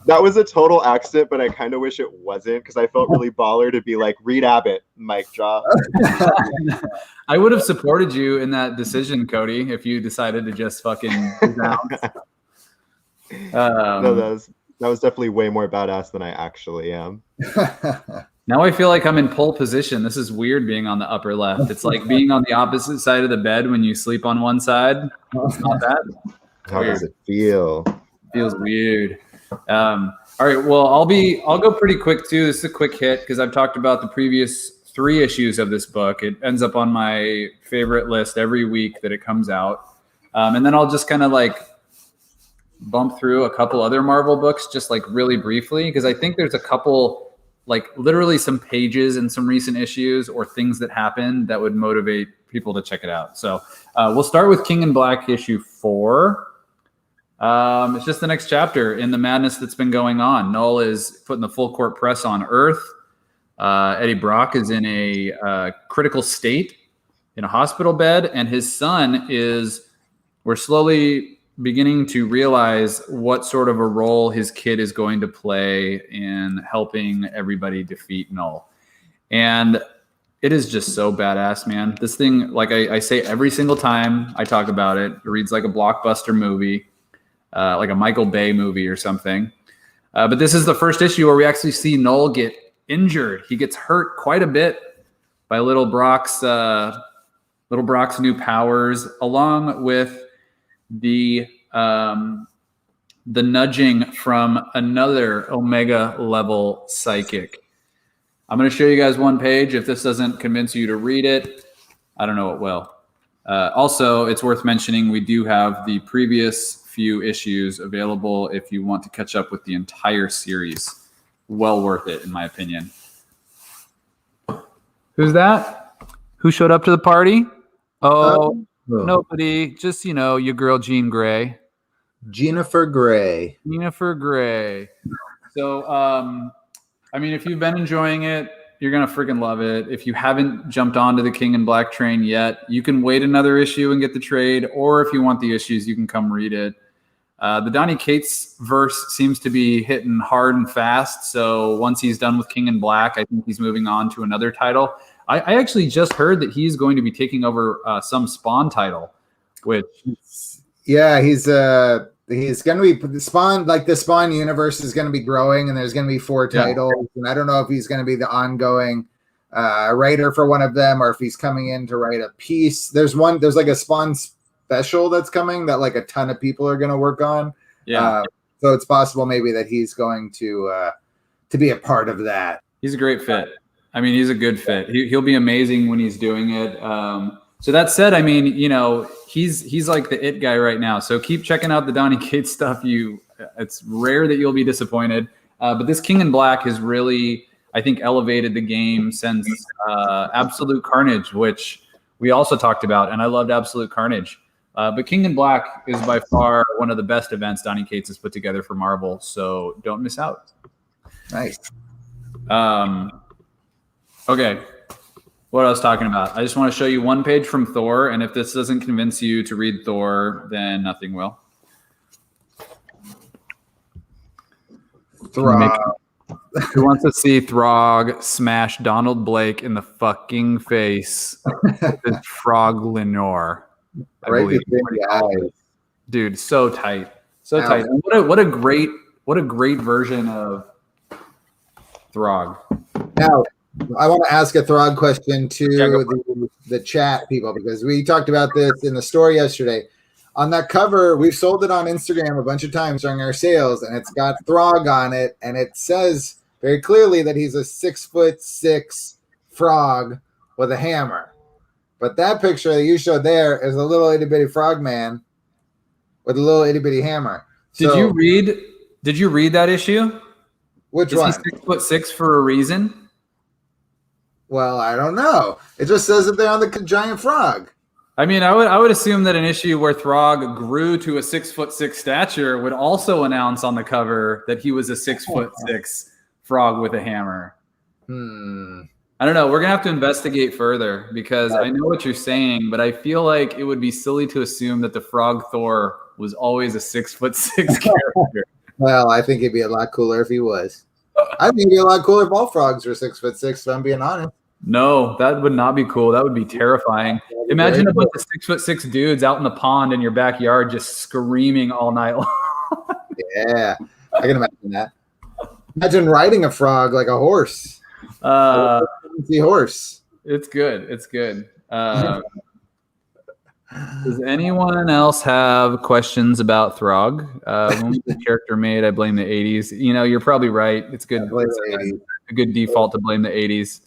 That was a total accident, but I kind of wish it wasn't, because I felt really baller to be like, read Abbott, mic drop. I would have supported you in that decision, Cody, if you decided to just fucking bounce. No, that was definitely way more badass than I actually am. Now I feel like I'm in pole position. This is weird, being on the upper left. It's like being on the opposite side of the bed when you sleep on one side. It's not that. How does it feel? Feels weird. All right. Well, I'll go pretty quick too. This is a quick hit because I've talked about the previous 3 issues of this book. It ends up on my favorite list every week that it comes out. And then I'll just kind of like bump through a couple other Marvel books just like really briefly, because I think there's a couple, like literally some pages in some recent issues or things that happened that would motivate people to check it out. So we'll start with King in Black issue 4. It's just the next chapter in the madness that's been going on. Null is putting the full court press on Earth. Eddie Brock is in a critical state in a hospital bed, and his son we're slowly beginning to realize what sort of a role his kid is going to play in helping everybody defeat Null. And it is just so badass, man. This thing, like I say every single time I talk about it, it reads like a blockbuster movie, like a Michael Bay movie or something. But this is the first issue where we actually see Null get injured. He gets hurt quite a bit by Little Brock's new powers, along with the nudging from another Omega level psychic. I'm going to show you guys one page. If this doesn't convince you to read it, I don't know what will. Also, it's worth mentioning we do have the previous few issues available if you want to catch up with the entire series. Well worth it, in my opinion. Who's that? Who showed up to the party? Oh, Nobody, just your girl Jean Grey. Jennifer Grey. Jennifer Grey. So, if you've been enjoying it, you're gonna freaking love it. If you haven't jumped onto the King in Black train yet, you can wait another issue and get the trade, or if you want the issues, you can come read it. The Donny Cates verse seems to be hitting hard and fast. So once he's done with King in Black, I think he's moving on to another title. I actually just heard that he's going to be taking over some Spawn title, which he's going to be Spawn. Like the Spawn universe is going to be growing, and there's going to be 4 titles. And I don't know if he's going to be the ongoing writer for one of them, or if he's coming in to write a piece. There's like a Spawn special that's coming that like a ton of people are going to work on. So it's possible maybe that he's going to be a part of that. He's a great fit. He's a good fit. He'll be amazing when he's doing it. So that said, he's like the it guy right now. So keep checking out the Donny Cates stuff. It's rare that you'll be disappointed. But this King in Black has really, I think, elevated the game since Absolute Carnage, which we also talked about, and I loved Absolute Carnage. But King in Black is by far one of the best events Donny Cates has put together for Marvel, so don't miss out. Nice. Okay. What I was talking about. I just want to show you one page from Thor, and if this doesn't convince you to read Thor, then nothing will. Throg. Who wants to see Throg smash Donald Blake in the fucking face with his Frog Lenore? Right between the eyes. Dude, so tight. So tight. And what a great version of Throg. Now, I want to ask a Throg question to the chat people, because we talked about this in the store yesterday. On that cover, we've sold it on Instagram a bunch of times during our sales, and it's got Throg on it, and it says very clearly that he's a 6'6" frog with a hammer. But that picture that you showed there is a little itty bitty frog man with a little itty bitty hammer. Did you read that issue? Which one? Is he 6'6" for a reason? Well, I don't know. It just says it there on the giant frog. I would assume that an issue where Throg grew to a 6'6" stature would also announce on the cover that he was a 6'6" frog with a hammer. I don't know. We're gonna have to investigate further, because I know what you're saying, but I feel like it would be silly to assume that the Frog Thor was always a 6'6" character. Well, I think it'd be a lot cooler if he was. I think it'd be a lot cooler if all frogs were 6'6", if I'm being honest. No, that would not be cool. That would be terrifying. Imagine a bunch of 6'6" dudes out in the pond in your backyard just screaming all night long. Yeah, I can imagine that. Imagine riding a frog like a horse. The horse. It's good. It's good. Does anyone else have questions about Throg? When was the character made? I blame the 80s. You're probably right. It's good. It's a good default to blame the 80s.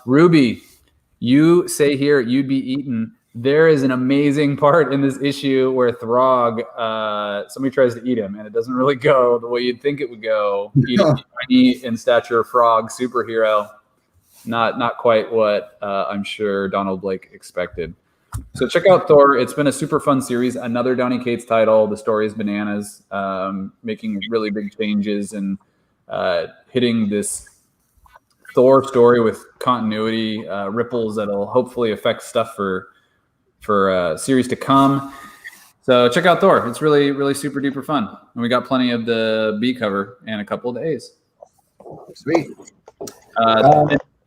Ruby, you say here you'd be eaten. There is an amazing part in this issue where Throg, somebody tries to eat him, and it doesn't really go the way you'd think it would go. Eating a tiny in stature frog superhero. Not quite what I'm sure Donald Blake expected. So check out Thor. It's been a super fun series. Another Donny Cates title. The story is bananas, making really big changes and hitting this Thor story with continuity ripples that'll hopefully affect stuff for series to come. So check out Thor. It's really, really super duper fun. And we got plenty of the B cover in a couple of days. Sweet.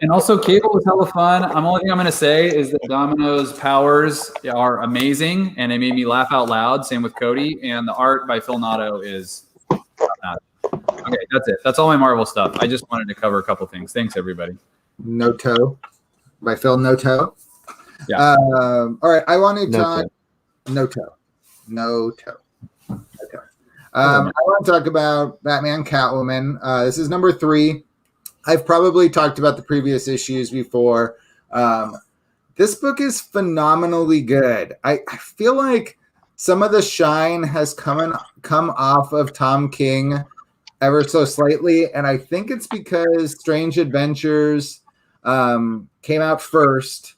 And also, Cable was hella fun. Only thing I'm going to say is that Domino's powers are amazing, and it made me laugh out loud. Same with Cody. And the art by Phil Nato is okay, that's it. That's all my Marvel stuff. I just wanted to cover a couple things. Thanks, everybody. Noto by Phil Noto. Yeah. All right. I want to talk Noto. I want to talk about Batman Catwoman. This is number 3. I've probably talked about the previous issues before. This book is phenomenally good. I feel like some of the shine has come off of Tom King ever so slightly, and I think it's because Strange Adventures came out first.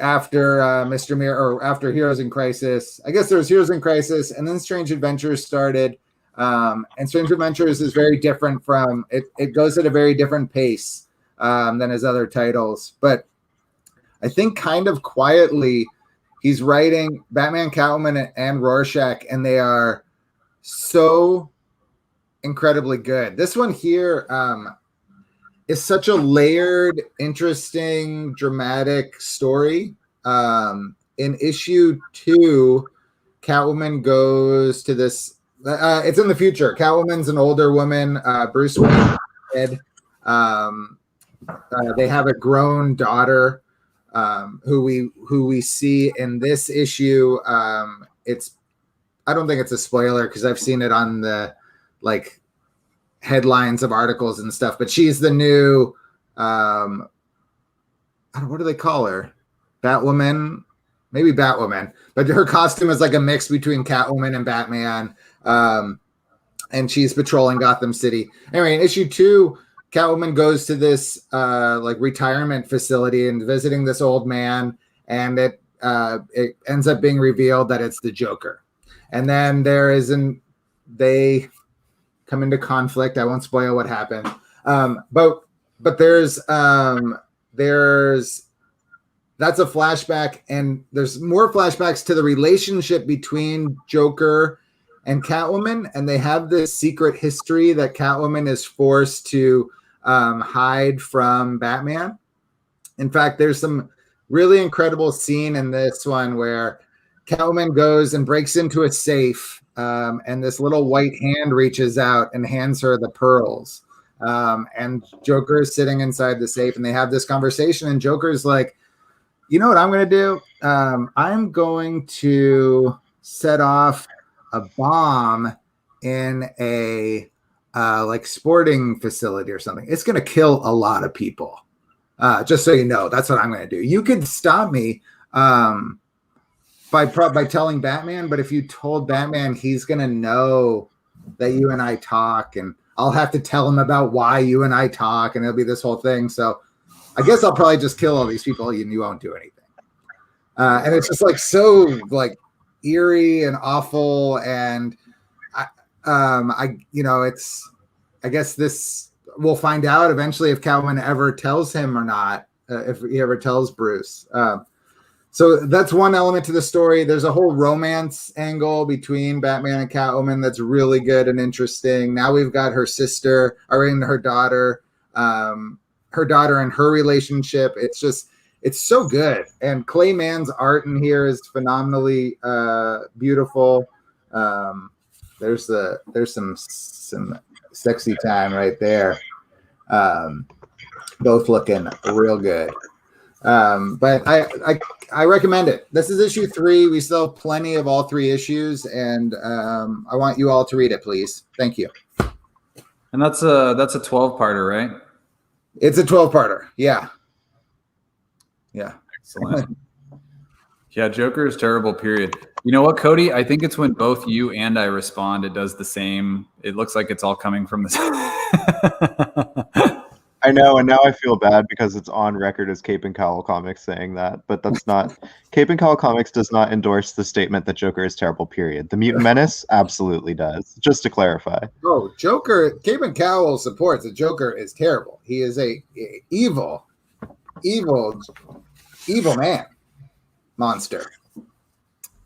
after Mr. Mir or after Heroes in Crisis. I guess there was Heroes in Crisis, and then Strange Adventures started. And Strange Adventures is very different from it. It goes at a very different pace than his other titles. But I think kind of quietly, he's writing Batman, Catwoman, and Rorschach, and they are so incredibly good. This one here is such a layered, interesting, dramatic story. In issue 2, Catwoman goes to this. It's in the future. Catwoman's an older woman. Bruce Wayne is dead. They have a grown daughter who we see in this issue. I don't think it's a spoiler because I've seen it on the headlines of articles and stuff, but she's the new what do they call her? Batwoman? Maybe Batwoman. But her costume is like a mix between Catwoman and Batman. And she's patrolling Gotham City. Anyway, in issue 2, Catwoman goes to this retirement facility and visiting this old man, and it ends up being revealed that it's the Joker. And then they come into conflict. I won't spoil what happened. But there's that's a flashback, and there's more flashbacks to the relationship between Joker and Catwoman, and they have this secret history that Catwoman is forced to hide from Batman. In fact, there's some really incredible scene in this one where Catwoman goes and breaks into a safe, and this little white hand reaches out and hands her the pearls. And Joker is sitting inside the safe, and they have this conversation, and Joker's like, you know what I'm going to do? I'm going to set off a bomb in a sporting facility or something. It's going to kill a lot of people. Just so you know, that's what I'm going to do. You could stop me by telling Batman, but if you told Batman, he's going to know that you and I talk, and I'll have to tell him about why you and I talk, and it'll be this whole thing. So I guess I'll probably just kill all these people and you won't do anything. And it's just so eerie and awful. And I guess this, we'll find out eventually if Catwoman ever tells him or not, if he ever tells Bruce. So that's one element to the story. There's a whole romance angle between Batman and Catwoman that's really good and interesting. Now we've got her sister, her daughter, and her relationship. It's so good. And Clay Mann's art in here is phenomenally beautiful. There's some sexy time right there. Both looking real good. But I recommend it. This is issue 3. We still have plenty of all 3 issues, and I want you all to read it, please. Thank you. And that's a 12-parter, right? It's a 12-parter. Yeah. Excellent. Yeah, Joker is terrible, period. You know what, Cody? I think it's when both you and I respond, it does the same. It looks like it's all coming from this. I know, and now I feel bad because it's on record as Cape and Cowl Comics saying that, but that's not. Cape and Cowl Comics does not endorse the statement that Joker is terrible, period. The Mutant Menace absolutely does, just to clarify. Oh, Joker, Cape and Cowl supports that Joker is terrible. He is a evil man, monster.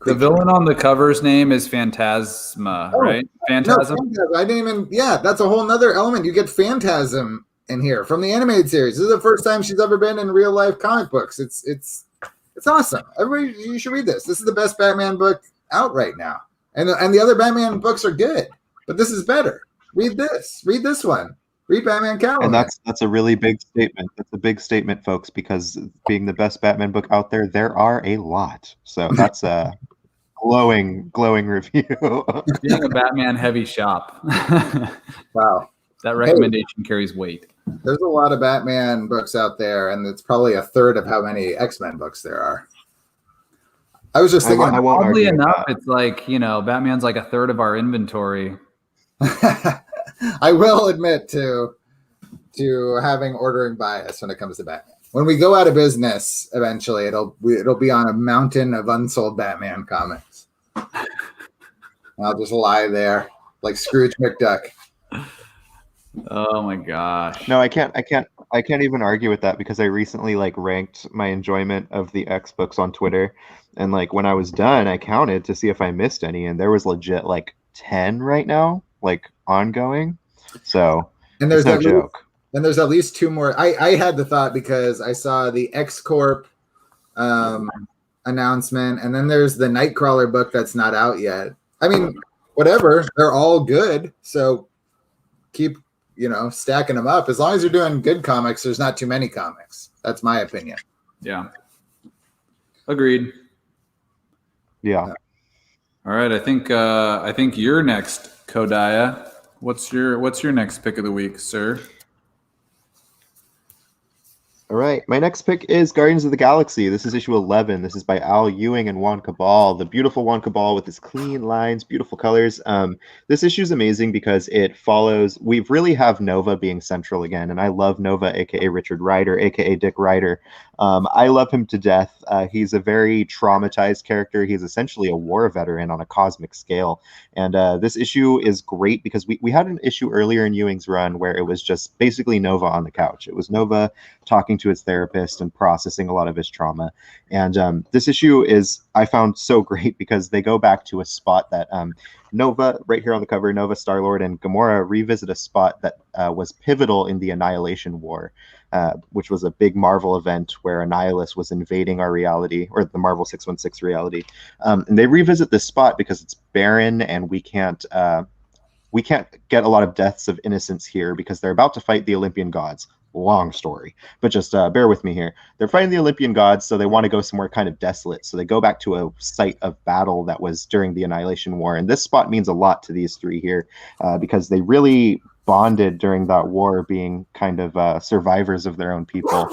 The villain on the cover's name is Phantasma, right? Phantasm? No, I didn't even, that's a whole nother element. You get Phantasm in here from the animated series. This is the first time she's ever been in real life comic books. It's awesome. Everybody, you should read this. This is the best Batman book out right now. And the other Batman books are good, but this is better. Read this. Read this one. Read Batman Catwoman. And that's a really big statement. That's a big statement, folks, because being the best Batman book out there, there are a lot. So that's a glowing review. Being a Batman heavy shop. Wow. That recommendation carries weight. There's a lot of Batman books out there, and it's probably a third of how many X-Men books there are. I was just thinking, oddly enough, it's Batman's like a third of our inventory. I will admit to having ordering bias when it comes to Batman. When we go out of business, eventually, it'll be on a mountain of unsold Batman comics. I'll just lie there like Scrooge McDuck. Oh my gosh. No, I can't even argue with that because I recently like ranked my enjoyment of the X books on Twitter, and like when I was done, I counted to see if I missed any, and there was legit like 10 right now, like ongoing. So and it's no joke. And there's at least 2 more. I had the thought because I saw the X Corp announcement, and then there's the Nightcrawler book that's not out yet. I mean, whatever, they're all good. So keep, stacking them up. As long as you're doing good comics, there's not too many comics. That's my opinion. Yeah. Agreed. Yeah. All right. I think you're next, Kodaya. What's your next pick of the week, sir? All right, my next pick is Guardians of the Galaxy. This is issue 11. This is by Al Ewing and Juan Cabal. The beautiful Juan Cabal with his clean lines, beautiful colors. This issue is amazing because it follows. We really have Nova being central again, and I love Nova, aka Richard Rider, aka Dick Rider. I love him to death. He's a very traumatized character. He's essentially a war veteran on a cosmic scale. And this issue is great because we had an issue earlier in Ewing's run where it was just basically Nova on the couch. It was Nova talking to his therapist and processing a lot of his trauma. And this issue I found so great because they go back to a spot that Nova, right here on the cover, Nova, Star-Lord, and Gamora revisit a spot that was pivotal in the Annihilation War, which was a big Marvel event where Annihilus was invading our reality, or the Marvel 616 reality. And they revisit this spot because it's barren and we can't get a lot of deaths of innocents here because they're about to fight the Olympian gods. Long story, but just bear with me here. They're fighting the Olympian gods, so they want to go somewhere kind of desolate. So they go back to a site of battle that was during the Annihilation War. And this spot means a lot to these three here because they really bonded during that war, being kind of survivors of their own people.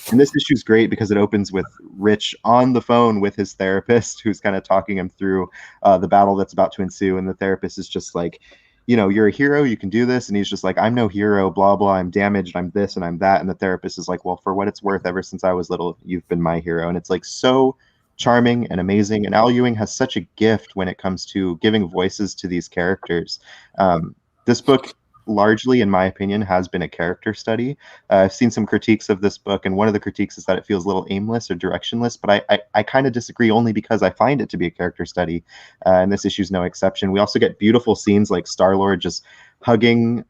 And this issue is great because it opens with Rich on the phone with his therapist, who's kind of talking him through the battle that's about to ensue. And the therapist is just like, you're a hero, you can do this. And he's just like, I'm no hero, blah, blah, I'm damaged, I'm this and I'm that. And the therapist is like, well, for what it's worth, ever since I was little, you've been my hero. And it's like so charming and amazing. And Al Ewing has such a gift when it comes to giving voices to these characters. This book, largely, in my opinion, has been a character study. I've seen some critiques of this book, and one of the critiques is that it feels a little aimless or directionless, but I kind of disagree only because I find it to be a character study, and this issue is no exception. We also get beautiful scenes like Star-Lord just hugging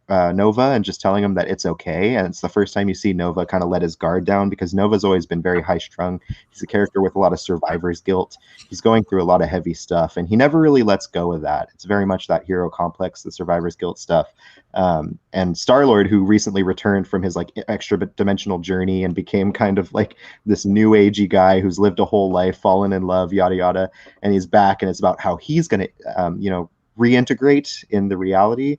Nova and just telling him that it's okay, and it's the first time you see Nova kind of let his guard down, because Nova's always been very high-strung. He's a character with a lot of survivor's guilt. He's going through a lot of heavy stuff, and he never really lets go of that. It's very much that hero complex, the survivor's guilt stuff. And Star-Lord, who recently returned from his like extra dimensional journey and became kind of like this new agey guy who's lived a whole life, fallen in love, yada yada, and he's back, and it's about how he's going to reintegrate in the reality.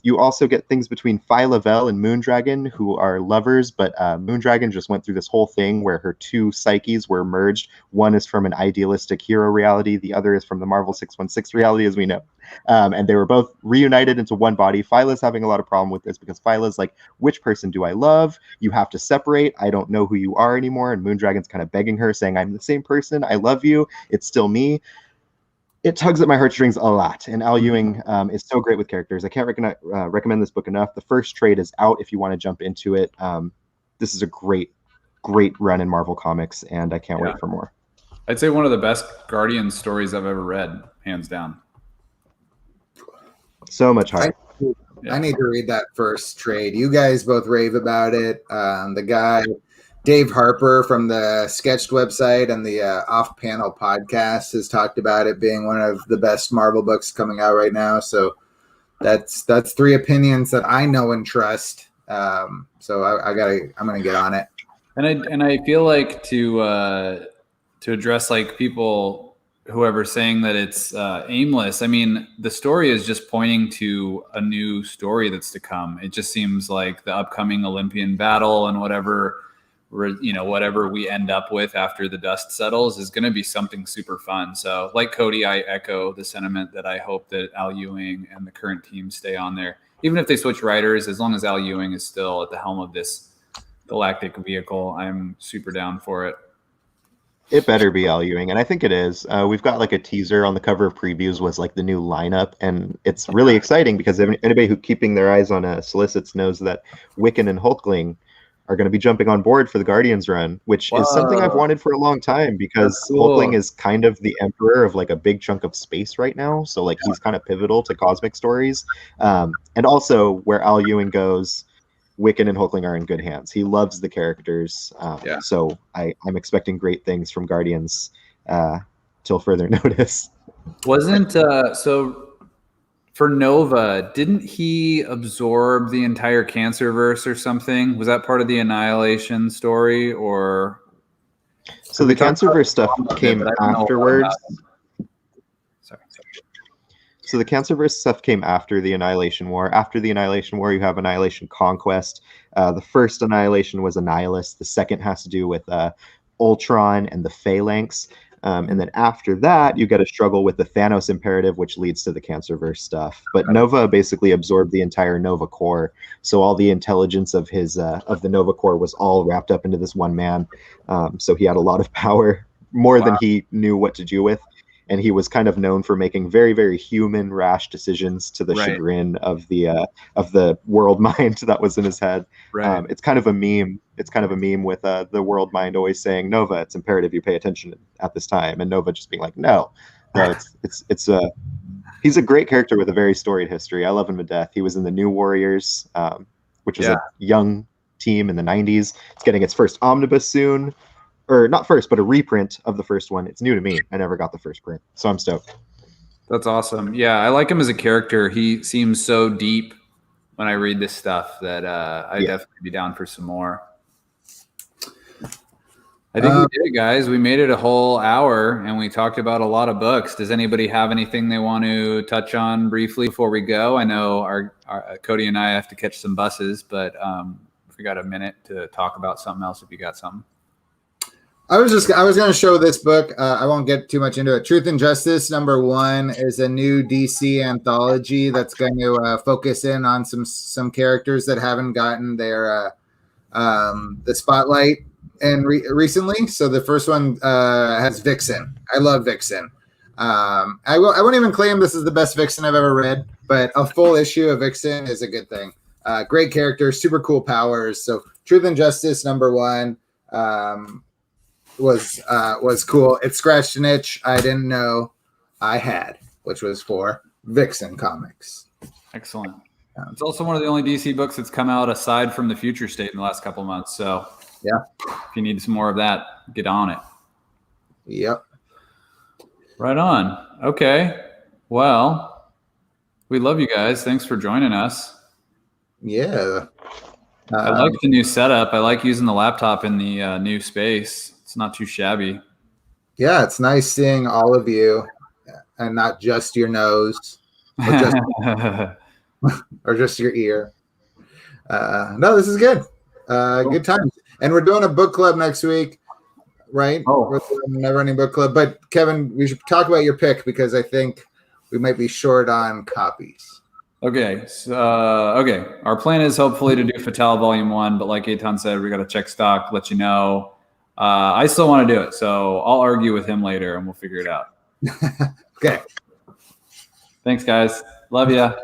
You also get things between Phi Lavelle and Moondragon, who are lovers, but Moondragon just went through this whole thing where her two psyches were merged. One is from an idealistic hero reality, the other is from the Marvel 616 reality, as we know. And they were both reunited into one body. Phyla's having a lot of problem with this because Phyla's like, which person do I love? You have to separate. I don't know who you are anymore. And Moondragon's kind of begging her, saying, I'm the same person. I love you. It's still me. It tugs at my heartstrings a lot, and Al Ewing is so great with characters. I can't recommend this book enough. The first trade is out if you want to jump into it. This is a great run in Marvel Comics, and I can't wait for more. I'd say one of the best Guardian stories I've ever read, hands down. So much heart. I need to read that first trade. You guys both rave about it. The guy, Dave Harper from the Sketched website and the Off Panel podcast has talked about it being one of the best Marvel books coming out right now. So that's three opinions that I know and trust. So I'm gonna get on it. And I feel like to address like people, whoever saying that it's aimless. I mean, the story is just pointing to a new story that's to come. It just seems like the upcoming Olympian battle and whatever we end up with after the dust settles is going to be something super fun. So like Cody, I echo the sentiment that I hope that Al Ewing and the current team stay on there. Even if they switch writers, as long as Al Ewing is still at the helm of this galactic vehicle, I'm super down for it. It better be Al Ewing, and I think it is. We've got like a teaser on the cover of previews was like the new lineup, and it's really exciting because anybody who keeping their eyes on solicits knows that Wiccan and Hulkling are going to be jumping on board for the Guardians run, which is something I've wanted for a long time because Hulkling is kind of the emperor of like a big chunk of space right now, so like he's kind of pivotal to cosmic stories, and also where Al Ewing goes, Wiccan and Hulkling are in good hands. He loves the characters. So I'm expecting great things from Guardians till further notice. Wasn't so for Nova, didn't he absorb the entire Cancerverse or something? Was that part of the Annihilation story or? So the Cancerverse stuff came afterwards. Sorry. So the Cancerverse stuff came after the Annihilation War. After the Annihilation War, you have Annihilation Conquest. The first Annihilation was Annihilus. The second has to do with Ultron and the Phalanx. And then after that, you get a struggle with the Thanos Imperative, which leads to the Cancerverse stuff. But Nova basically absorbed the entire Nova Corps. So all the intelligence of his of the Nova Corps was all wrapped up into this one man. So he had a lot of power, more than he knew what to do with. And he was kind of known for making very, very human, rash decisions to the chagrin of the world mind that was in his head. It's kind of a meme. It's kind of a meme with the world mind always saying, "Nova, it's imperative you pay attention at this time," and Nova just being like, "No, he's a great character with a very storied history. I love him to death. He was in the New Warriors, which was a young team in the '90s. It's getting its first omnibus soon." Or not first, but a reprint of the first one. It's new to me. I never got the first print, so I'm stoked. That's awesome. Yeah, I like him as a character. He seems so deep when I read this stuff that I'd definitely be down for some more. I think we did it, guys. We made it a whole hour, and we talked about a lot of books. Does anybody have anything they want to touch on briefly before we go? I know our Cody and I have to catch some buses, but if we got a minute to talk about something else, if you got something. I was going to show this book. I won't get too much into it. Truth and Justice #1 is a new DC anthology that's going to focus in on some characters that haven't gotten their the spotlight recently. So the first one has Vixen. I love Vixen. I won't even claim this is the best Vixen I've ever read, but a full issue of Vixen is a good thing. Great character, super cool powers. So Truth and Justice #1. Was cool. It scratched an itch I didn't know I had, which was for Vixen comics. Excellent. It's also one of the only DC books that's come out aside from the Future State in the last couple of months. So yeah, if you need some more of that, get on it. Yep. Right on. Okay. Well, we love you guys. Thanks for joining us. Yeah. I like the new setup. I like using the laptop in the new space. It's not too shabby. Yeah, it's nice seeing all of you and not just your nose or just your ear. No, this is good. Cool. Good times. And we're doing a book club next week, right? We're doing a never-ending book club. But Kevin, we should talk about your pick because I think we might be short on copies. Okay. So, our plan is hopefully to do Fatale Volume 1, but like Eitan said, we got to check stock, let you know. I still want to do it, so I'll argue with him later, and we'll figure it out. Okay. Thanks, guys. Love ya.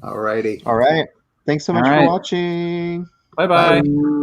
All righty. All right. Thanks so much for watching. Bye-bye. Bye.